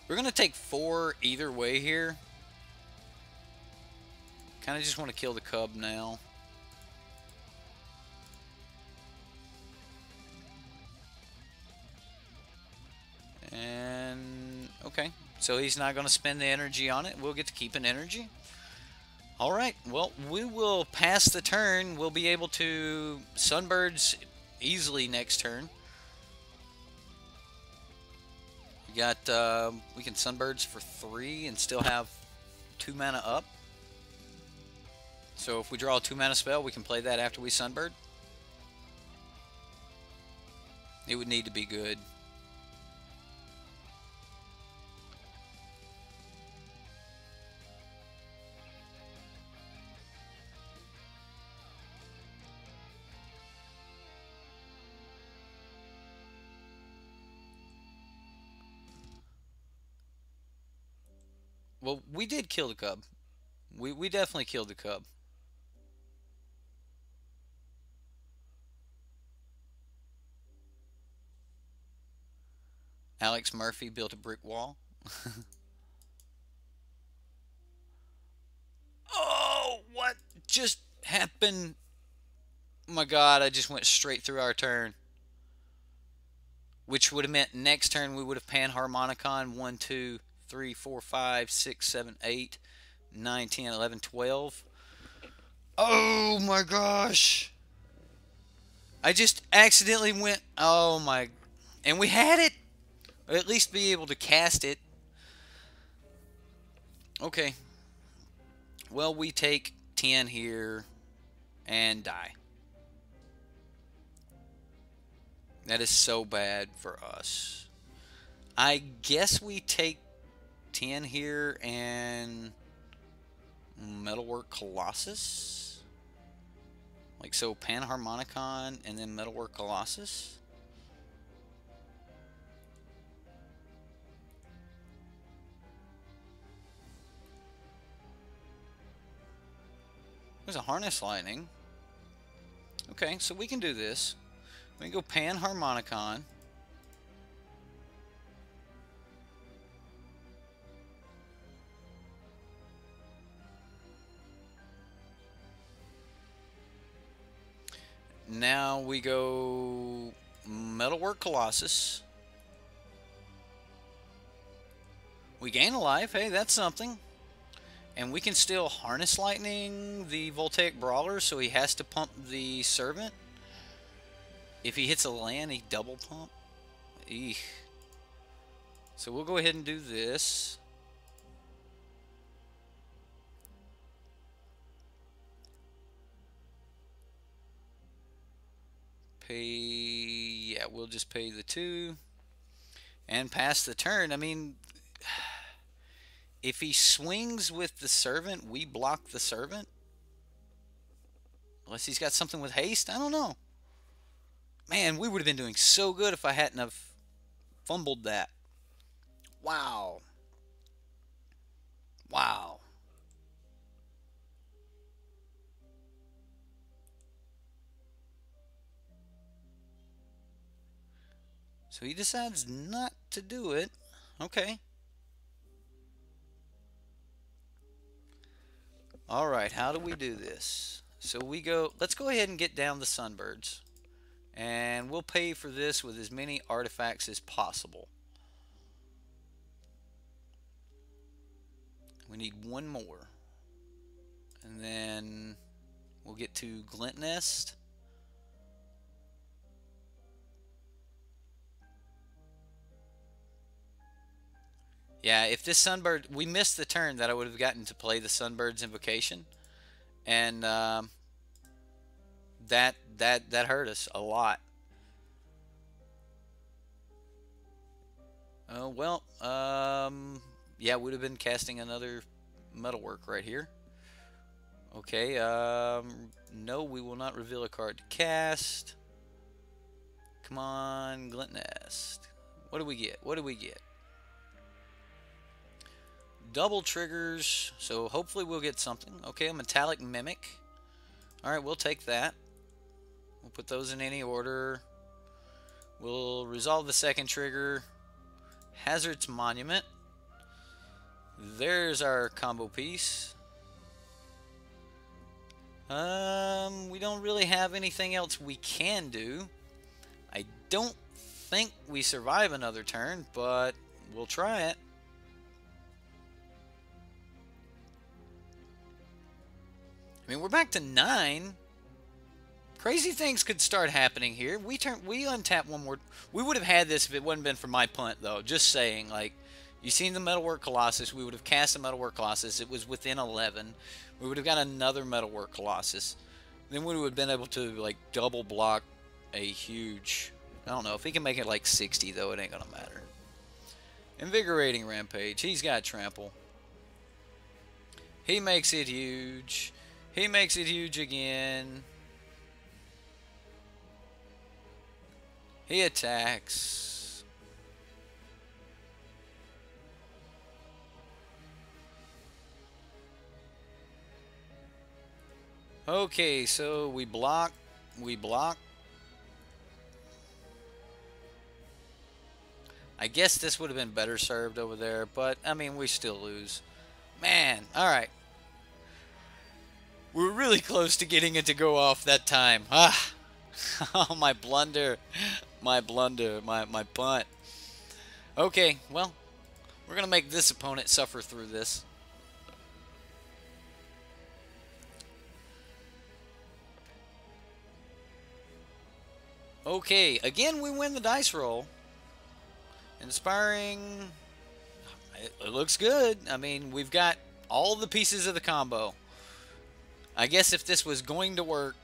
We're going to take 4 either way here. Kind of just want to kill the cub now. And okay, so he's not going to spend the energy on it. We'll get to keep an energy. All right, well, we will pass the turn. We'll be able to Sunbirds easily next turn. We got we can Sunbirds for 3 and still have 2 mana up. So if we draw a 2 mana spell, we can play that after we Sunbird. It would need to be good. Well, we did kill the cub. We definitely killed the cub. Alex Murphy built a brick wall. Oh, what just happened? Oh my god, I just went straight through our turn. Which would have meant next turn we would have Panharmonicon 1, 2, 3, 4, 5, 6, 7, 8, 9, 10, 11, 12. Oh my gosh. I just accidentally went. Oh my. And we had it. Or at least be able to cast it. Okay. Well, we take 10 here and die. That is so bad for us. I guess we take 10 here and Metalwork Colossus. Like so, Panharmonicon and then Metalwork Colossus. There's a Harness Lightning. Okay, so we can do this. We can go Panharmonicon. Now we go Metalwork Colossus. We gain a life. Hey, that's something. And we can still Harness Lightning the Voltaic Brawler, so he has to pump the Servant. If he hits a land, he double pump. Eek. So we'll go ahead and do this. Yeah, we'll just pay the 2 and pass the turn. I mean, if he swings with the Servant, we block the Servant. Unless he's got something with haste, I don't know. Man, we would have been doing so good if I hadn't have fumbled that. Wow. Wow. So he decides not to do it. Okay. Alright, how do we do this? So we go, let's go ahead and get down the Sunbirds. And we'll pay for this with as many artifacts as possible. We need 1 more. And then we'll get to Glint Nest. Yeah, if this Sunbird... We missed the turn that I would have gotten to play the Sunbird's Invocation. And That hurt us a lot. Oh well, yeah, would have been casting another metalwork right here. Okay, no, we will not reveal a card to cast. Come on, Glint Nest. What do we get? What do we get? Double triggers, so hopefully we'll get something. Okay, a metallic mimic. Alright, we'll take that. We'll put those in any order. We'll resolve the second trigger. Hazard's Monument. There's our combo piece. We don't really have anything else we can do. I don't think we survive another turn, but we'll try it. I mean, we're back to 9. Crazy things could start happening here. We untap one more. We would have had this if it wouldn't been for my punt, though. Just saying, like, you seen the Metalwork Colossus. We would have cast the Metalwork Colossus. It was within 11. We would have got another Metalwork Colossus. Then we would have been able to, like, double block a huge... I don't know. If he can make it, like, 60, though, it ain't gonna matter. Invigorating Rampage. He's got Trample. He makes it huge. He makes it huge again. He attacks. Okay, so we block. We block. I guess this would have been better served over there, but, I mean, we still lose. Man, alright. We're really close to getting it to go off that time. Ah! Oh, my blunder. My blunder. My punt. Okay, well, we're going to make this opponent suffer through this. Okay, again, we win the dice roll. Inspiring. It looks good. I mean, we've got all the pieces of the combo. I guess if this was going to work,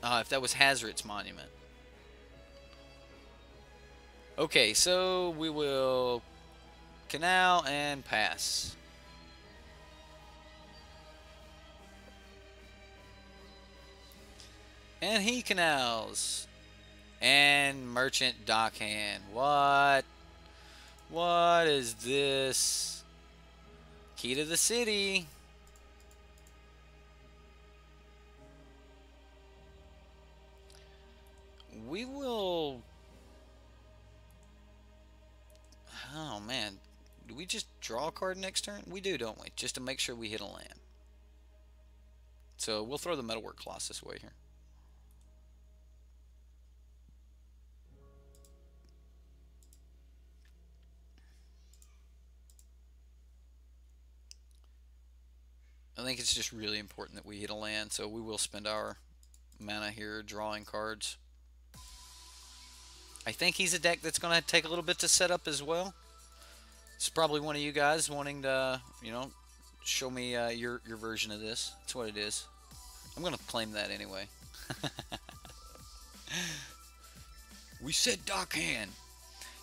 if that was Hazard's Monument. Okay, so we will canal and pass. And he canals. And Merchant Dockhand. What? What is this? Key to the city. We will... Oh, man. Do we just draw a card next turn? We do, don't we? Just to make sure we hit a land. So we'll throw the Metalwork Colossus away here. I think it's just really important that we hit a land, so we will spend our mana here drawing cards. I think he's a deck that's going to take a little bit to set up as well. It's probably one of you guys wanting to, you know, show me your version of this. That's what it is. I'm going to claim that anyway. We said Dockhand.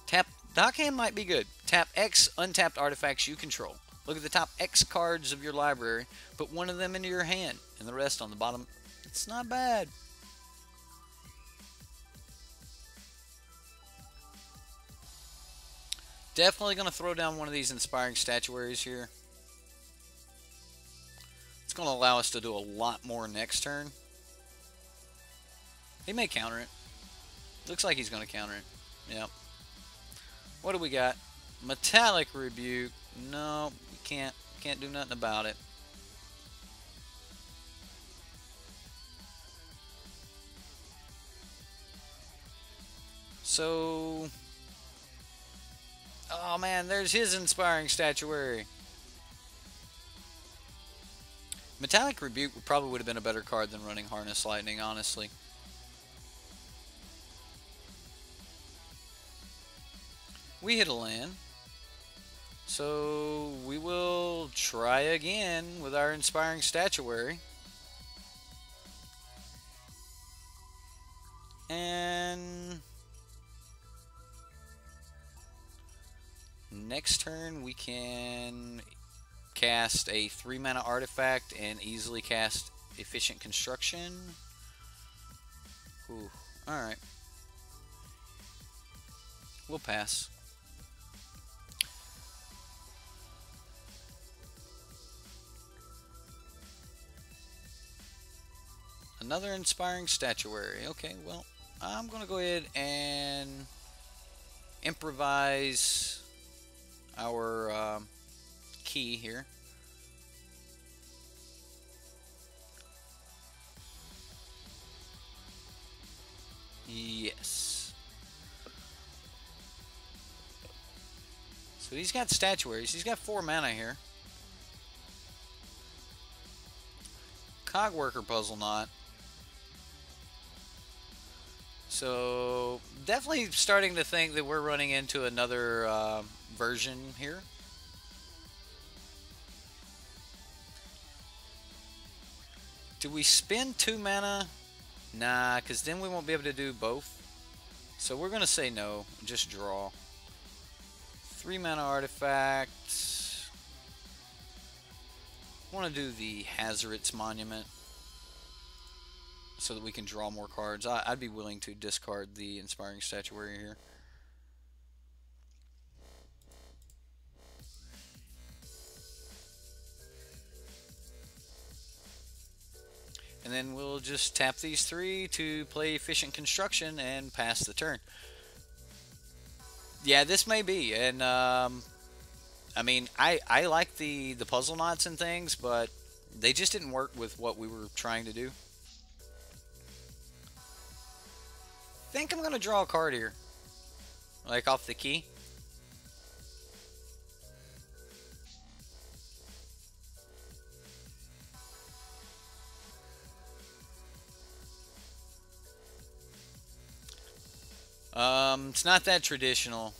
Tap Dockhand might be good. Tap X untapped artifacts you control. Look at the top X cards of your library. Put one of them into your hand and the rest on the bottom. It's not bad. Definitely going to throw down one of these inspiring statuaries here. It's going to allow us to do a lot more next turn. He may counter it. Looks like he's going to counter it. Yep. What do we got? Metallic Rebuke. No, we can't do nothing about it. So... Oh man, there's his inspiring statuary. Metallic Rebuke probably would have been a better card than running Harness Lightning, honestly. We hit a land. So we will try again with our inspiring statuary. And next turn we can cast a 3-mana artifact and easily cast efficient construction. Ooh, alright. We'll pass. Another inspiring statuary. Okay, well, I'm going to go ahead and improvise our key here. Yes. So he's got statuaries. He's got 4 mana here. Cogworker Puzzle Knot. So definitely starting to think that we're running into another version here. Do we spend 2 mana? Nah, because then we won't be able to do both. So we're going to say no. Just draw. 3 mana artifact. I want to do the Hazard's Monument so that we can draw more cards. I'd be willing to discard the Inspiring Statuary here. And then we'll just tap these 3 to play Efficient Construction and pass the turn. Yeah, this may be. And, I mean, I like the puzzle knots and things, but they just didn't work with what we were trying to do. I think I'm going to draw a card here. Like off the key. It's not that traditional.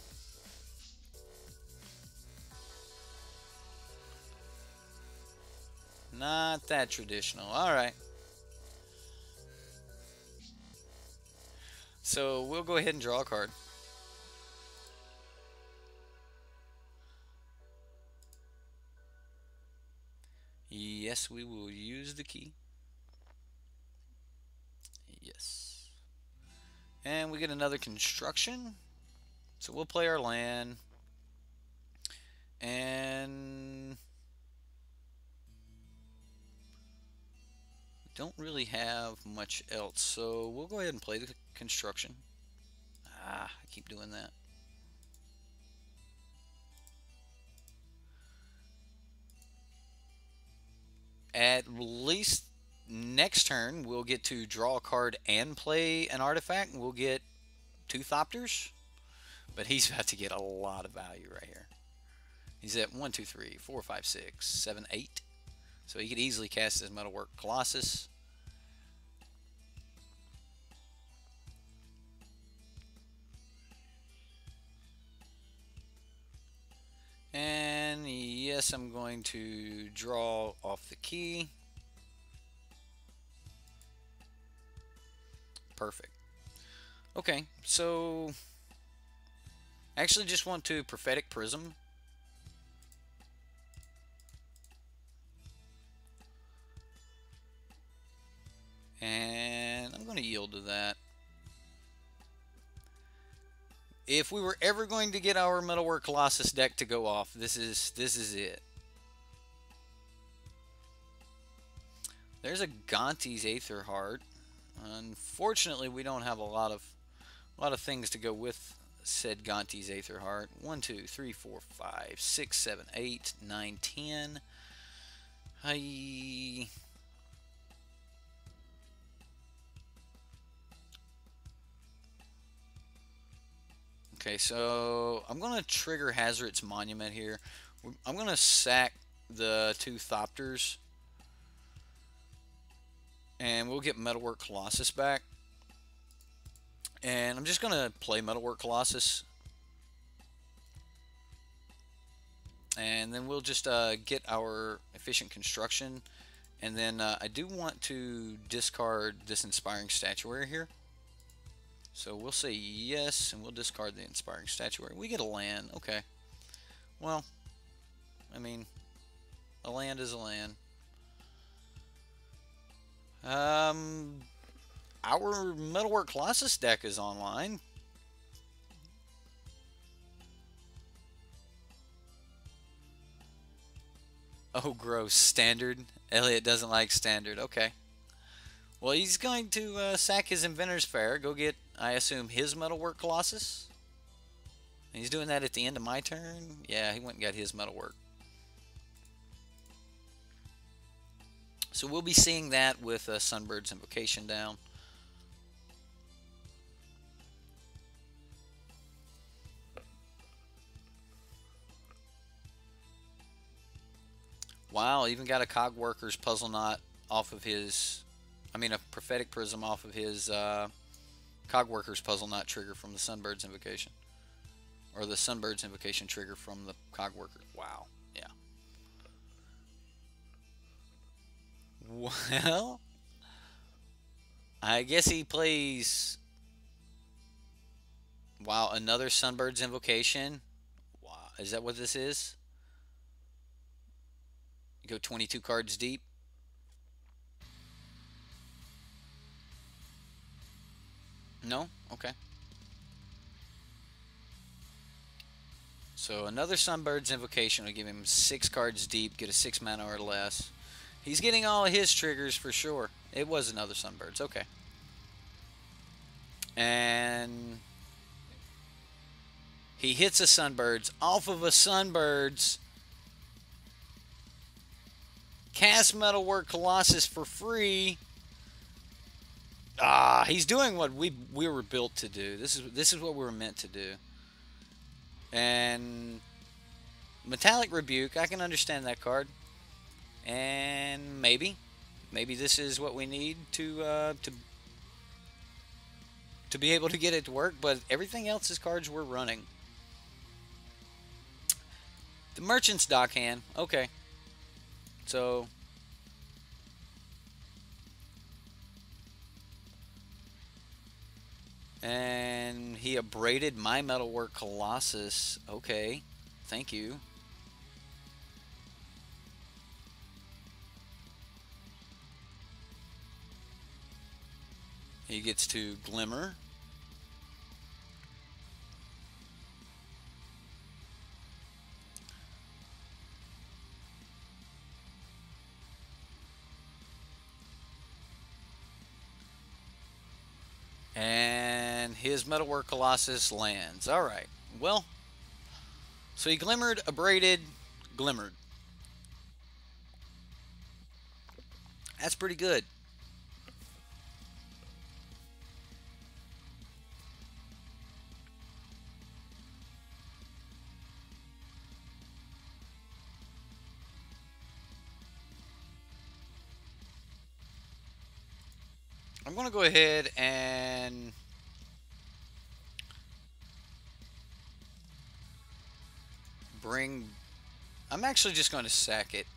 Not that traditional. Alright. So we'll go ahead and draw a card. Yes, we will use the key. Yes. And we get another construction. So we'll play our land. And don't really have much else. So we'll go ahead and play the construction. I keep doing that. At least next turn, we'll get to draw a card and play an artifact. We'll get 2 Thopters. But he's about to get a lot of value right here. He's at 1, 2, 3, 4, 5, 6, 7, 8. So he could easily cast his Metalwork Colossus. And yes, I'm going to draw off the key. Perfect. Okay, so I actually just want to Prophetic Prism. And I'm going to yield to that. If we were ever going to get our Metalwork Colossus deck to go off, this is it. There's a Gonti's Aether Heart. Unfortunately, we don't have a lot of things to go with said Gonti's Aether Heart. 1, 2, 3, 4, 5, 6, 7, 8, 9, 10. Hi. Okay, so I'm going to trigger Hazard's Monument here. I'm going to sack the 2 Thopters. And we'll get Metalwork Colossus back. And I'm just going to play Metalwork Colossus. And then we'll just get our Efficient Construction. And then I do want to discard this Inspiring Statuary here. So we'll say yes, and we'll discard the inspiring statuary. We get a land. Okay. Well, I mean, a land is a land. Our Metalwork Colossus deck is online. Oh, gross. Standard. Elliot doesn't like standard. Okay. Well, he's going to sack his Inventor's Fair. Go get, I assume, his Metalwork Colossus. And he's doing that at the end of my turn. Yeah, he went and got his Metalwork. So we'll be seeing that with Sunbird's Invocation down. Wow, even got a Cogworker's Puzzle Knot off of his... I mean, a Prophetic Prism off of his Cogworker's Puzzle Knot trigger from the Sunbird's Invocation. Or the Sunbird's Invocation trigger from the Cogworker. Wow, yeah. Well, I guess he plays... Wow, another Sunbird's Invocation. Wow, is that what this is? You go 22 cards deep. No? Okay. So another Sunbird's Invocation will give him 6 cards deep, get a 6 mana or less. He's getting all of his triggers for sure. It was another Sunbird's. Okay. And he hits a Sunbird's off of a Sunbird's. Cast Metalwork Colossus for free. Ah, he's doing what we were built to do. This is what we were meant to do. And Metallic Rebuke, I can understand that card. And maybe this is what we need to be able to get it to work. But everything else is cards we're running. The Merchant's Dockhand. Okay. So and he abraded my Metalwork Colossus. Okay. Thank you. He gets to Glimmer. And his Metalwork Colossus lands. Alright. Well, so he glimmered, abraded, glimmered. That's pretty good. I'm going to go ahead and bring... I'm actually just going to sack it.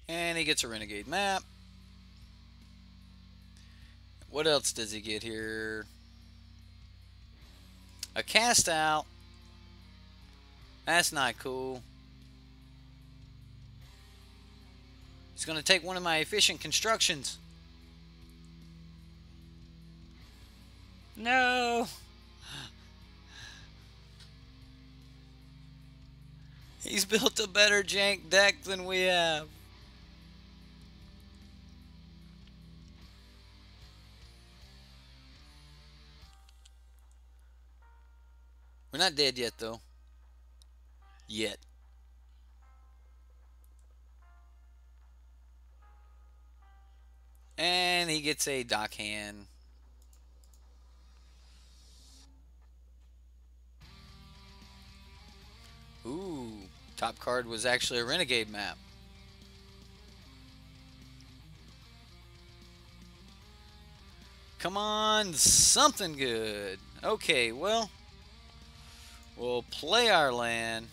And he gets a Renegade map. What else does he get here? A Cast Out. That's not cool. He's going to take one of my efficient constructions. No. He's built a better jank deck than we have. We're not dead yet, though. Yet. And he gets a Dockhand. Ooh, top card was actually a Renegade map. Come on, something good. Okay, well, we'll play our land.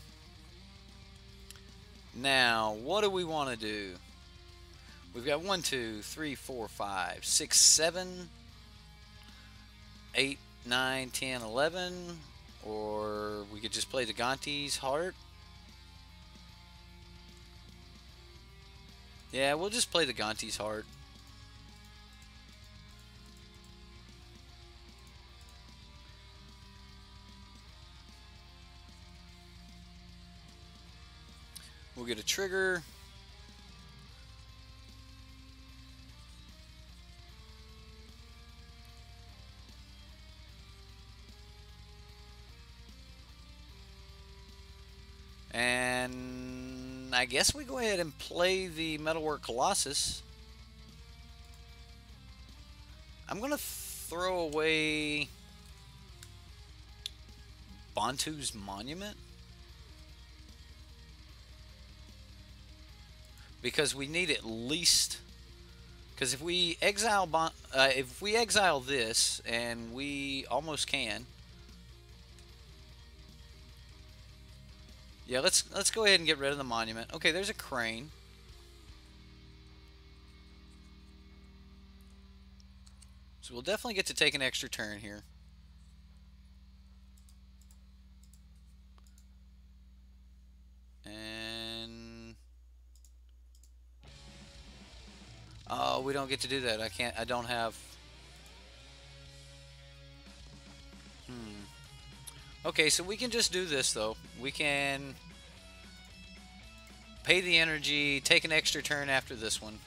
Now, what do we want to do? We've got 1, 2, 3, 4, 5, 6, 7, 8, 9, 10, 11. Or we could just play the Gonti's Heart. Yeah, we'll just play the Gonti's Heart. We'll get a trigger. And I guess we go ahead and play the Metalwork Colossus. I'm going to throw away Bantu's Monument, because we need at least, because if we exile this, and we almost can. Yeah, let's go ahead and get rid of the monument. Okay, there's a crane. So we'll definitely get to take an extra turn here. And oh, we don't get to do that. I don't have. Okay, so we can just do this though. We can pay the energy, take an extra turn after this one.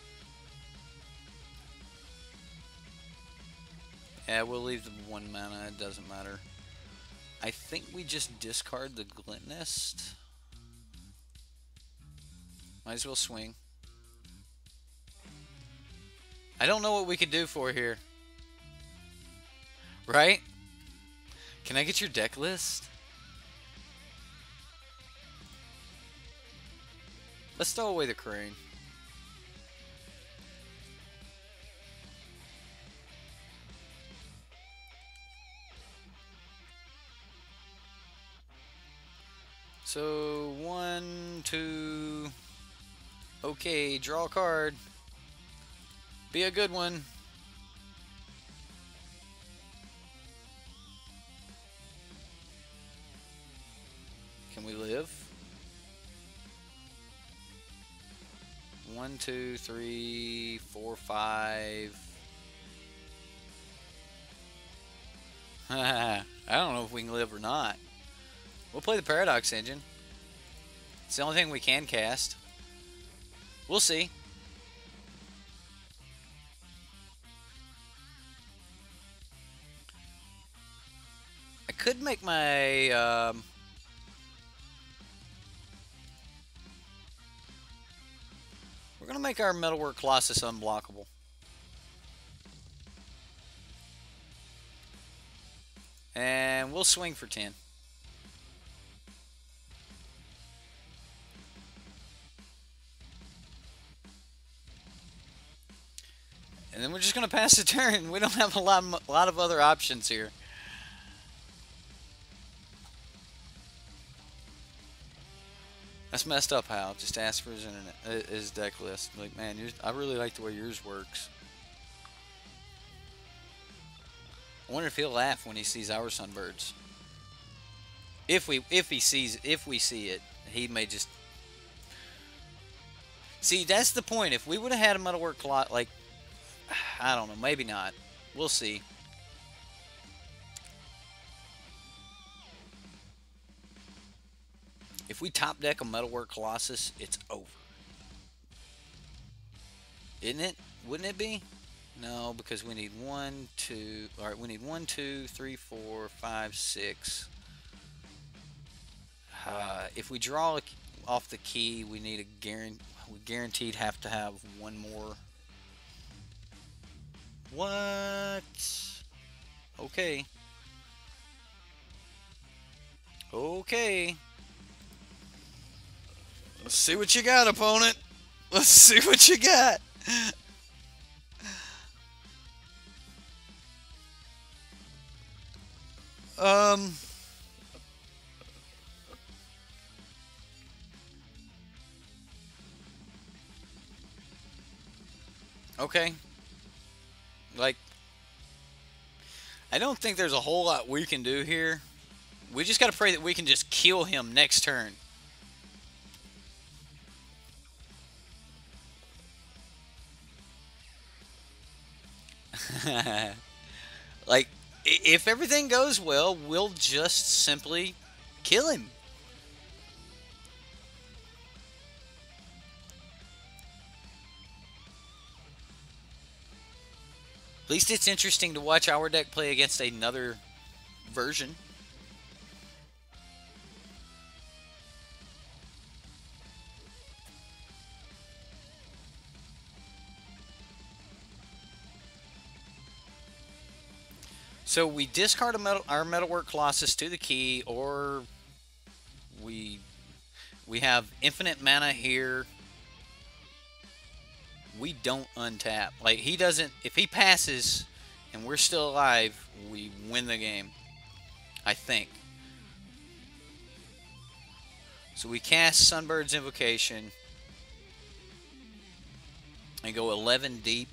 Yeah, we'll leave the 1 mana, it doesn't matter. I think we just discard the Glint Nest. Might as well swing. I don't know what we could do for here. Right? Can I get your deck list? Let's throw away the crane. So 1, 2. Okay, draw a card. Be a good one. Can we live? 1, 2, 3, 4, 5. I don't know if we can live or not. We'll play the Paradox Engine. It's the only thing we can cast. We'll see. I could make my we're gonna make our Metalwork Colossus unblockable. And we'll swing for 10. And then we're just going to pass the turn. We don't have a lot of other options here. That's messed up, Hal. Just ask for his deck list. Like, man, I really like the way yours works. I wonder if he'll laugh when he sees our Sunbirds. If we see it, he may just. See, that's the point. If we would have had a Metalwork Colossus, like, I don't know, maybe not. We'll see. If we top deck a Metalwork Colossus, it's over. Isn't it? Wouldn't it be? No, because we need 1, 2. All right, we need 1, 2, 3, 4, 5, 6. If we draw off the key, we need we guaranteed have to have one more. What? Okay. Okay. Let's see what you got, opponent. Let's see what you got. Um. Okay. Like, I don't think there's a whole lot we can do here. We just got to pray that we can just kill him next turn. Like, if everything goes well, we'll just simply kill him. At least it's interesting to watch our deck play against another version. So we discard our Metalwork Colossus to the key, or we we have infinite mana here. We don't untap. Like, he doesn't. If he passes and we're still alive, we win the game, I think. So we cast Sunbird's Invocation and go 11 deep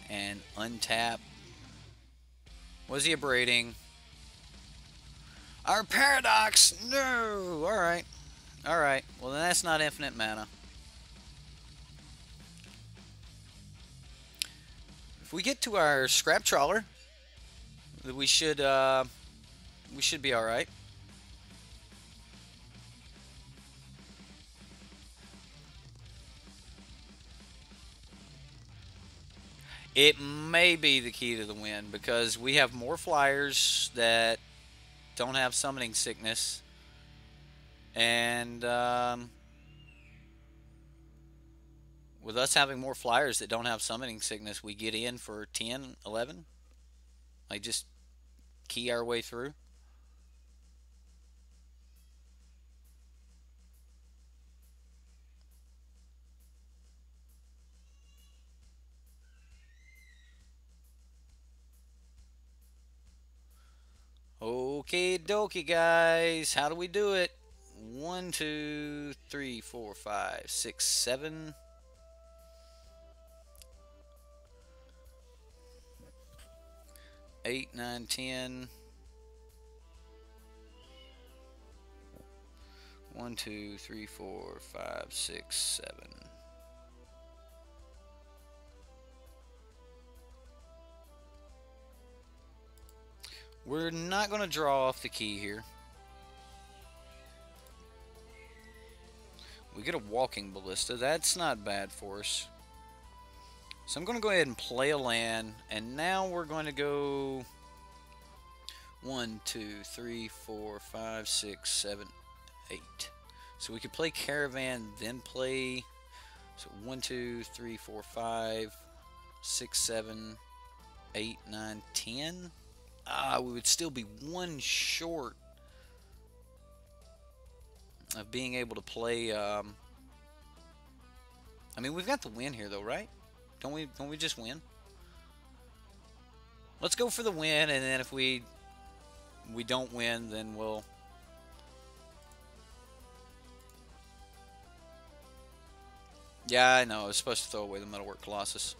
and untap. Was he abrading? Our Paradox! No! Alright. Alright. Well, then that's not infinite mana. If we get to our Scrap Trawler, we should be alright. It may be the key to the win because we have more flyers that don't have summoning sickness, and with us having more flyers that don't have summoning sickness, we get in for 10, 11. Like, just key our way through. Okay, dokie, guys. How do we do it? 1, 2, 3, 4, 5, 6, 7. 8, 9, 10. 1, 2, 3, 4, 5, 6, 7. We're not going to draw off the key here. We get a Walking Ballista. That's not bad for us. So I'm going to go ahead and play a land. And now we're going to go 1, 2, 3, 4, 5, 6, 7, 8. So we could play Caravan, then play. So 1, 2, 3, 4, 5, 6, 7, 8, 9, 10. We would still be one short of being able to play. I mean, we've got the win here, though, right? Don't we just win? Let's go for the win, and then if we don't win, then we'll. Yeah, I know. I was supposed to throw away the Metalwork Colossus.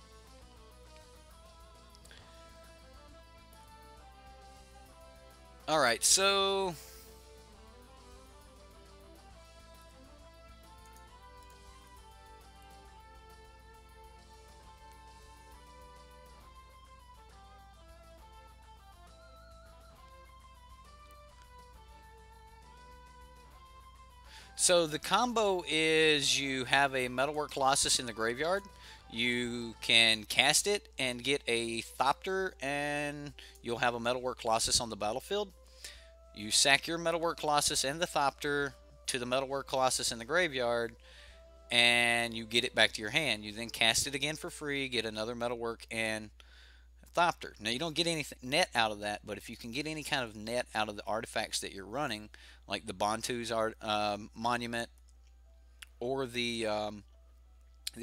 Alright, so the combo is you have a Metalwork Colossus in the graveyard. You can cast it and get a Thopter, and you'll have a Metalwork Colossus on the battlefield. You sack your Metalwork Colossus and the Thopter to the Metalwork Colossus in the graveyard, and you get it back to your hand. You then cast it again for free, get another Metalwork and Thopter. Now, you don't get anything net out of that, but if you can get any kind of net out of the artifacts that you're running, like the Bantu's monument or the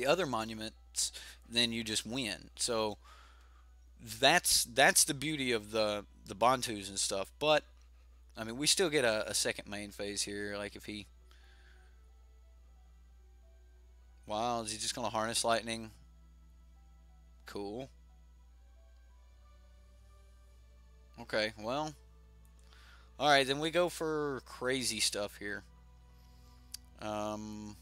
other monuments, then you just win. So that's the beauty of the the Bantus and stuff. But I mean, we still get a second main phase here. Like if he, wow, is he just gonna harness lightning? Cool. Okay, well, all right, then we go for crazy stuff here. Um,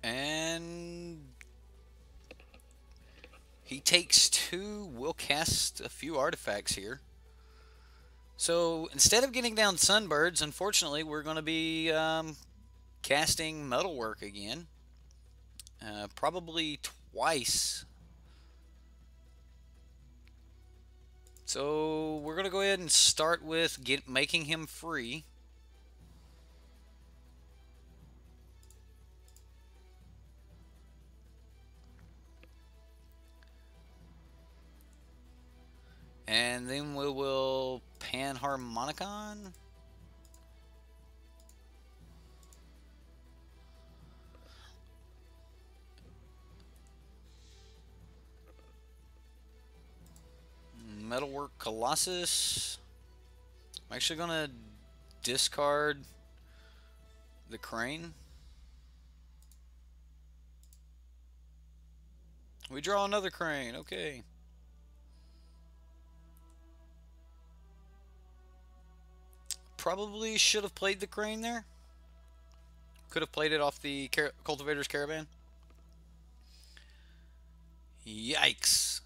and he takes two. We'll cast a few artifacts here. So instead of getting down Sunbirds, unfortunately, we're going to be casting Metalwork again. Probably twice. So we're going to go ahead and start with making him free. And then we will Panharmonicon. Metalwork Colossus. I'm actually going to discard the crane. We draw another crane. Okay. Probably should have played the crane there. Could have played it off the Cultivator's Caravan. Yikes.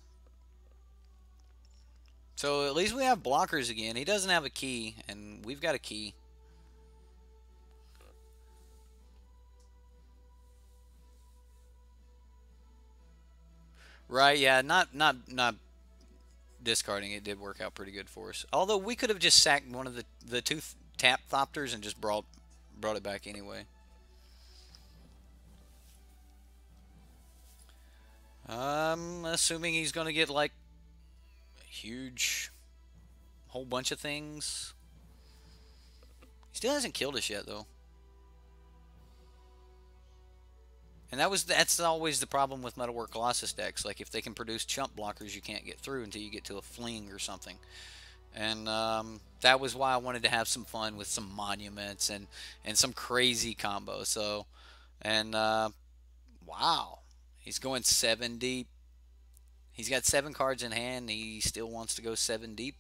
So at least we have blockers again. He doesn't have a key, and we've got a key. Right, yeah, not discarding it did work out pretty good for us. Although we could have just sacked one of the two tap Thopters and just brought it back anyway. I'm assuming he's going to get like a huge whole bunch of things. He still hasn't killed us yet though. And that's always the problem with Metalwork Colossus decks. Like if they can produce chump blockers, you can't get through until you get to a fling or something. And that was why I wanted to have some fun with some monuments and some crazy combos. So, and wow, he's going 7 deep. He's got 7 cards in hand. He still wants to go 7 deep.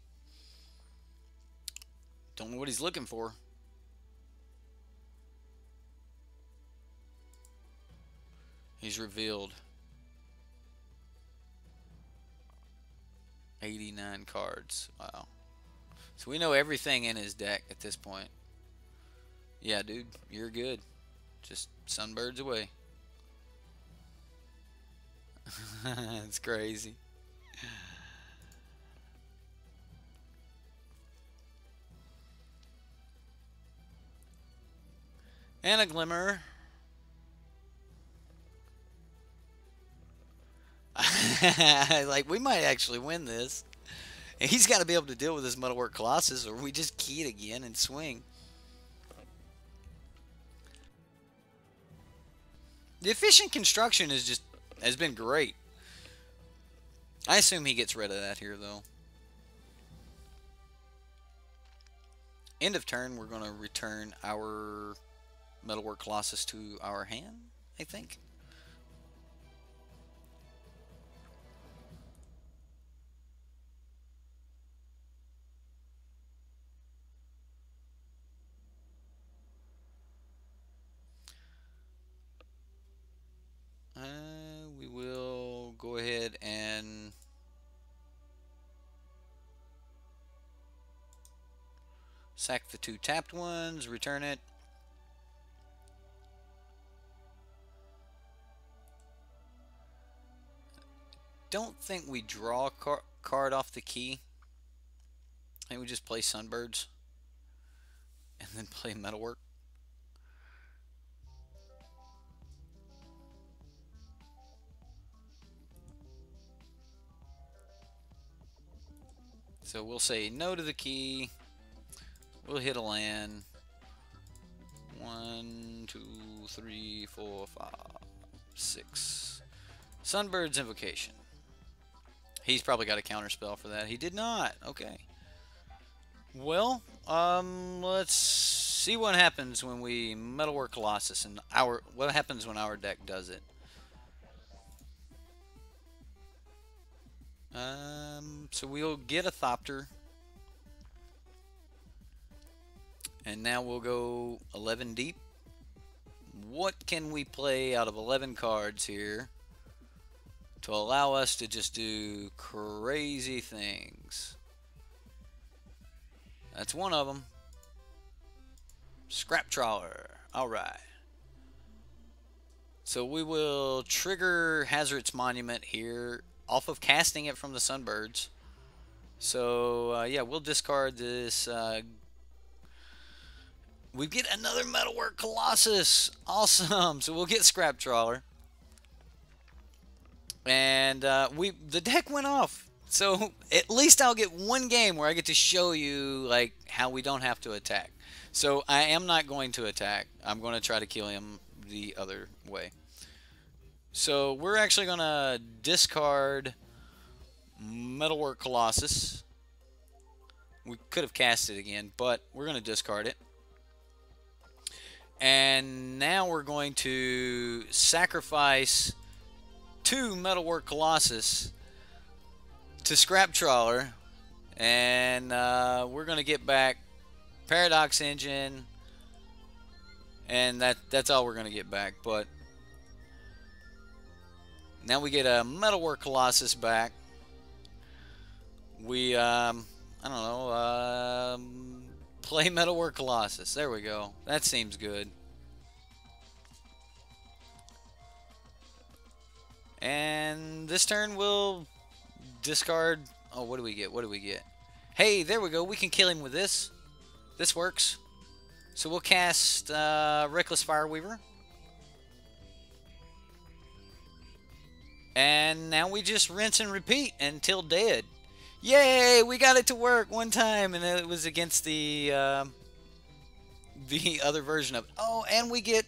Don't know what he's looking for. He's revealed 89 cards. Wow. So we know everything in his deck at this point. Yeah, dude, you're good. Just Sunbirds away. It's crazy. And a Glimmer. Like, we might actually win this. And he's got to be able to deal with this Metalwork Colossus, or we just key it again and swing. The efficient construction has been great. I assume he gets rid of that here, though. End of turn, we're going to return our Metalwork Colossus to our hand, I think. We will go ahead and sack the 2 tapped ones, return it. Don't think we draw a card off the key. I think we just play Sunbirds and then play Metalwork. So we'll say no to the key. We'll hit a land. 1, 2, 3, 4, 5, 6. Sunbird's Invocation. He's probably got a counter spell for that. He did not. Okay. Well, let's see what happens when we Metalwork Colossus and what happens when our deck does it. So we'll get a Thopter. And now we'll go 11 deep. What can we play out of 11 cards here to allow us to just do crazy things? That's one of them. Scrap Trawler. Alright. So we will trigger Hazard's Monument here off of casting it from the Sunbirds. So, yeah, we'll discard this. We get another Metalwork Colossus. Awesome. So we'll get Scrap Trawler. And the deck went off. So at least I'll get one game where I get to show you like how we don't have to attack. So I am not going to attack. I'm going to try to kill him the other way. So we're actually going to discard Metalwork Colossus. We could have cast it again, but we're going to discard it. And now we're going to sacrifice 2 Metalwork Colossus to Scrap Trawler. And we're going to get back Paradox Engine. And that's all we're going to get back. But now we get a Metalwork Colossus back. We, I don't know, play Metalwork Colossus. There we go. That seems good. And this turn we'll discard. Oh, what do we get? What do we get? Hey, there we go. We can kill him with this. This works. So we'll cast Reckless Fireweaver. And now we just rinse and repeat until dead. Yay! We got it to work one time, and it was against the other version of it. Oh, and we get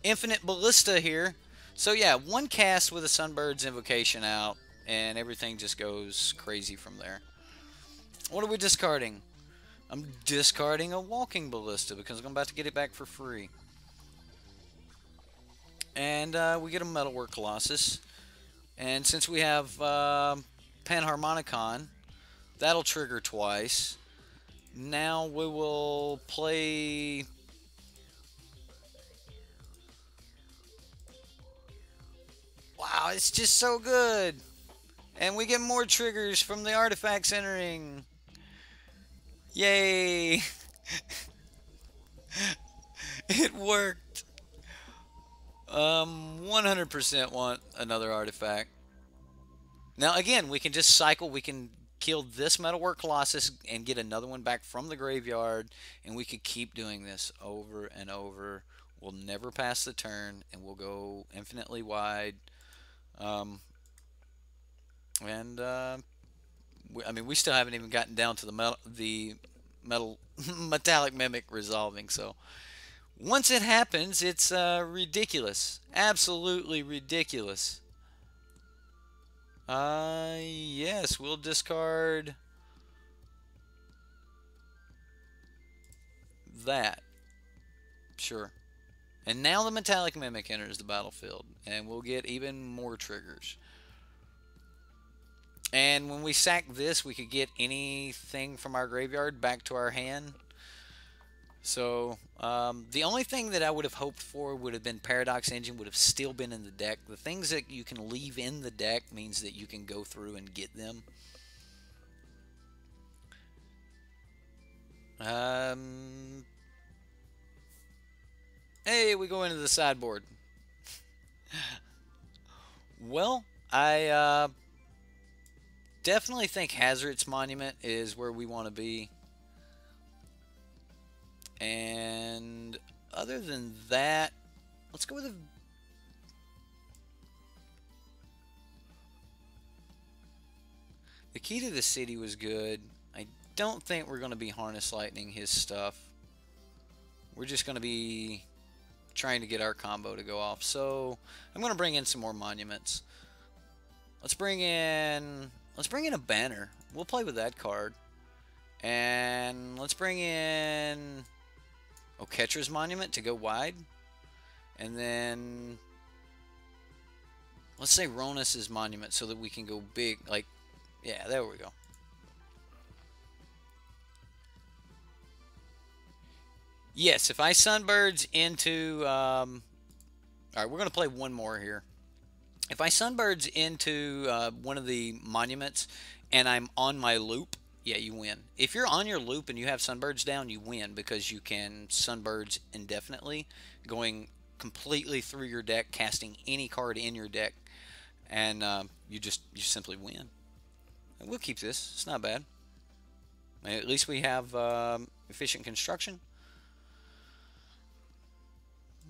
Infinite Ballista here. So yeah, one cast with a Sunbird's Invocation out, and everything just goes crazy from there. What are we discarding? I'm discarding a Walking Ballista because I'm about to get it back for free. And we get a Metalwork Colossus. And since we have Panharmonicon, that'll trigger twice. Now we will play... Wow, it's just so good. And we get more triggers from the artifacts entering. Yay. It worked. 100% want another artifact. Now again, we can just cycle. We can kill this Metalwork Colossus and get another one back from the graveyard, and we could keep doing this over and over. We'll never pass the turn, and we'll go infinitely wide. I mean, we still haven't even gotten down to the metallic mimic resolving. So once it happens, it's ridiculous, absolutely ridiculous. Yes, we'll discard that. Sure. And now the Metallic Mimic enters the battlefield, and we'll get even more triggers. And when we sack this, we could get anything from our graveyard back to our hand. So, the only thing that I would have hoped for would have been Paradox Engine would have still been in the deck. The things that you can leave in the deck means that you can go through and get them. Hey, we go into the sideboard. Well, I definitely think Hazard's Monument is where we want to be. And other than that, let's go with a... The Key to the City was good. I don't think we're going to be Harness Lightning his stuff. We're just going to be trying to get our combo to go off. So I'm going to bring in some more monuments. Let's bring in a banner. We'll play with that card. And let's bring in Oketra's Monument to go wide. And then let's say Ronus's Monument so that we can go big. Like, yeah, there we go. Yes, if I Sunbirds into... Alright, we're going to play one more here. If I Sunbirds into one of the monuments and I'm on my loop, yeah, you win. If you're on your loop and you have Sunbirds down, you win because you can Sunbirds indefinitely, going completely through your deck, casting any card in your deck, and you simply win. And we'll keep this. It's not bad. At least we have efficient construction.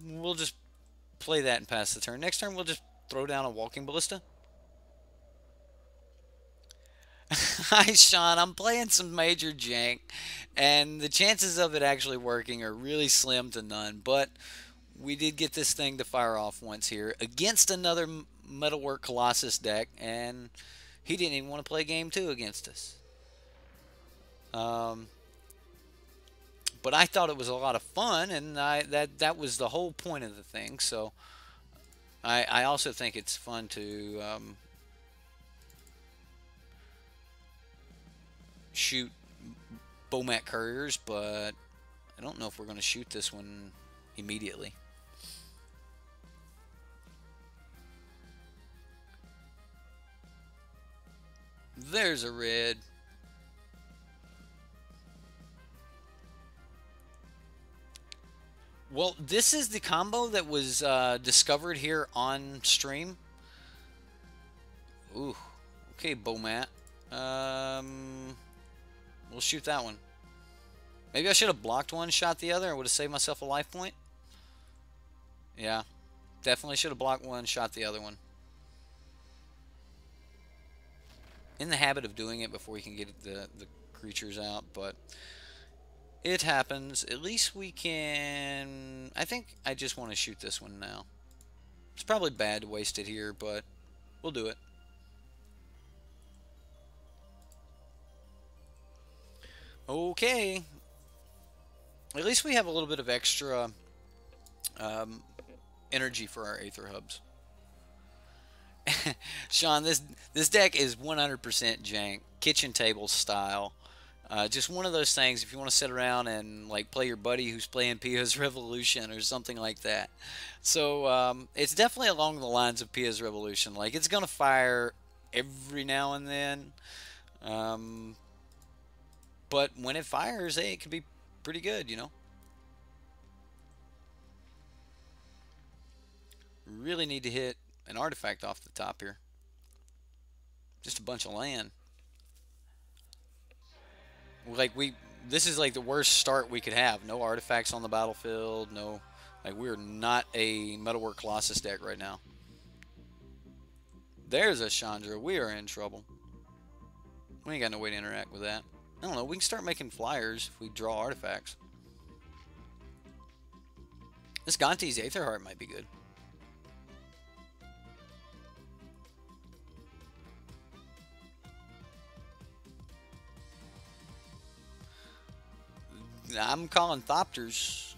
We'll just play that and pass the turn. Next turn, we'll just throw down a Walking Ballista. Hi, Sean. I'm playing some Major Jank, and the chances of it actually working are really slim to none, but we did get this thing to fire off once here against another Metalwork Colossus deck, and he didn't even want to play game 2 against us. But I thought it was a lot of fun, and that was the whole point of the thing. So I also think it's fun to shoot Bomat Couriers, but I don't know if we're going to shoot this one immediately. There's a red. Well, this is the combo that was discovered here on stream. Ooh, okay, Bomat. We'll shoot that one. Maybe I should have blocked one, shot the other. I would have saved myself a life point. Yeah, definitely should have blocked one, shot the other one. In the habit of doing it before we can get the creatures out, but it happens. At least we can... I think I just want to shoot this one now. It's probably bad to waste it here, but we'll do it. Okay. At least we have a little bit of extra energy for our Aether Hubs. Sean, this deck is 100% Jank, kitchen table style. Just one of those things if you want to sit around and like play your buddy who's playing Pia's Revolution or something like that. So it's definitely along the lines of Pia's Revolution. Like, it's going to fire every now and then. But when it fires, hey, it can be pretty good, you know. Really need to hit an artifact off the top here. Just a bunch of land. Like, this is like the worst start we could have. No artifacts on the battlefield. No, like, we're not a Metalwork Colossus deck right now. There's a Chandra. We are in trouble. We ain't got no way to interact with that. I don't know. We can start making flyers if we draw artifacts. This Gonti's Aether Heart might be good. I'm calling Thopters.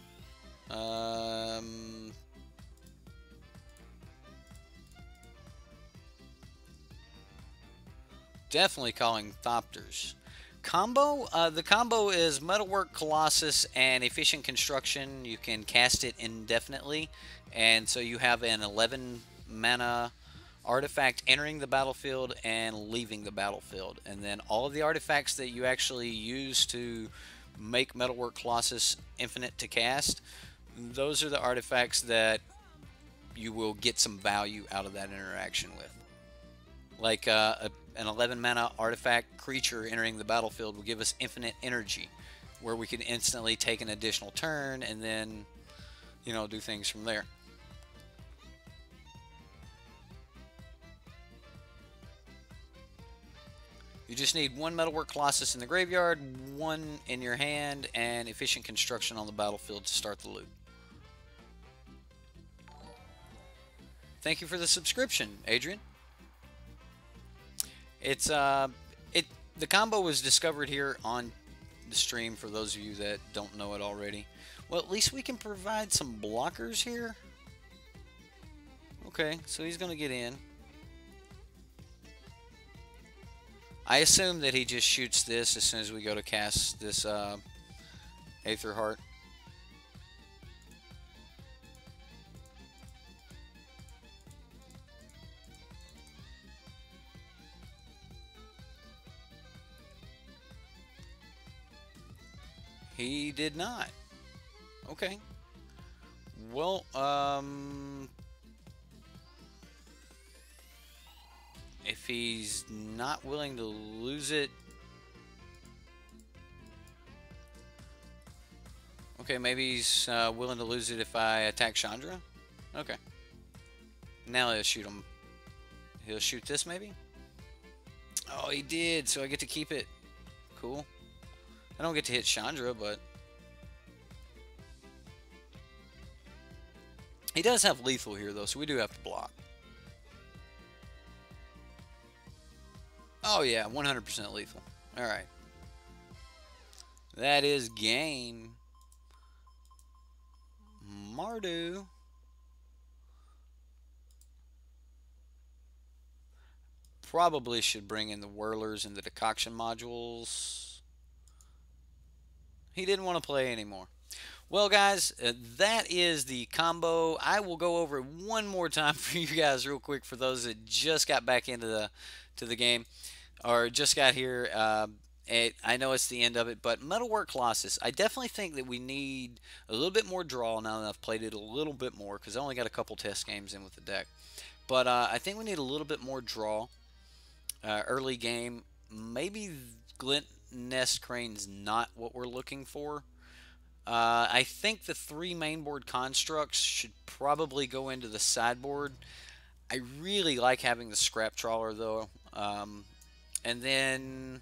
Definitely calling Thopters. Combo? The combo is Metalwork Colossus and Efficient Construction. You can cast it indefinitely. And so you have an 11 mana artifact entering the battlefield and leaving the battlefield. And then all of the artifacts that you actually use to make Metalwork Colossus infinite to cast, those are the artifacts that you will get some value out of that interaction with. Like an 11 mana artifact creature entering the battlefield will give us infinite energy, where we can instantly take an additional turn and then, you know, do things from there. You just need one Metalwork Colossus in the graveyard, one in your hand, and efficient construction on the battlefield to start the loop. Thank you for the subscription, Adrian. It's the combo was discovered here on the stream for those of you that don't know it already. Well, at least we can provide some blockers here. Okay, so he's going to get in. I assume that he just shoots this as soon as we go to cast this Aether Heart. He did not. Okay. Well, if he's not willing to lose it... Okay, maybe he's willing to lose it if I attack Chandra? Okay. Now he'll shoot him. He'll shoot this, maybe? Oh, he did, so I get to keep it. Cool. I don't get to hit Chandra, but... He does have lethal here, though, so we do have to block. Oh, yeah, 100% lethal. Alright. That is game. Modo. Probably should bring in the whirlers and the decoction modules. He didn't want to play anymore. Well, guys, that is the combo. I will go over it one more time for you guys real quick for those that just got back into the game or just got here. I know it's the end of it, but Metalwork Colossus, I definitely think that we need a little bit more draw now that I've played it a little bit more because I only got a couple test games in with the deck. But I think we need a little bit more draw early game. Maybe Glint Nest Crane's not what we're looking for. I think the 3 mainboard constructs should probably go into the sideboard. I really like having the scrap trawler though. And then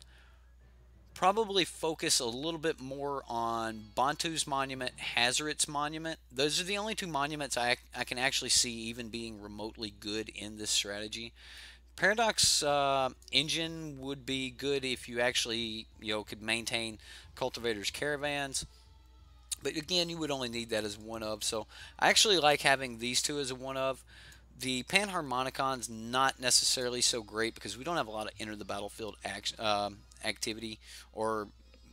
probably focus a little bit more on Bantu's Monument, Hazoret's Monument. Those are the only 2 monuments I can actually see even being remotely good in this strategy. Paradox Engine would be good if you actually, could maintain Cultivator's Caravans. But again, you would only need that as one of. So I actually like having these 2 as a one of. The Panharmonicon's not necessarily so great because we don't have a lot of enter the battlefield activity or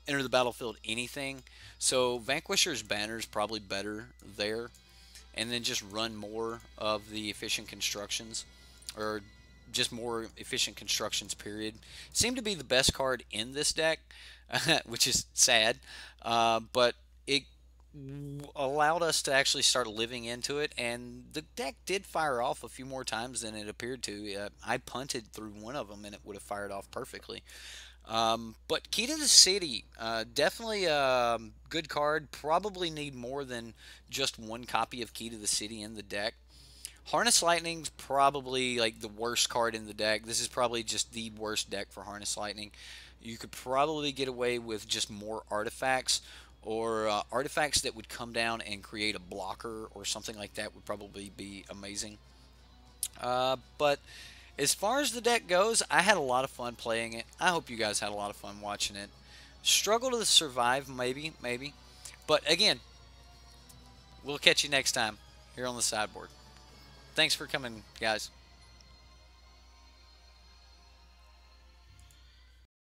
enter the battlefield anything. So Vanquisher's Banner is probably better there. And then just run more of the efficient constructions or just more efficient constructions, period. Seem to be the best card in this deck, which is sad. But it allowed us to actually start living into it, and the deck did fire off a few more times than it appeared to. I punted through one of them and it would have fired off perfectly. But Key to the City, definitely a good card. Probably need more than just 1 copy of Key to the City in the deck. Harness Lightning's probably like the worst card in the deck. This is probably just the worst deck for Harness Lightning. You could probably get away with just more artifacts, or artifacts that would come down and create a blocker or something like that would probably be amazing. But as far as the deck goes, I had a lot of fun playing it. I hope you guys had a lot of fun watching it. Struggle to survive, maybe. But again, we'll catch you next time here on the sideboard. Thanks for coming, guys.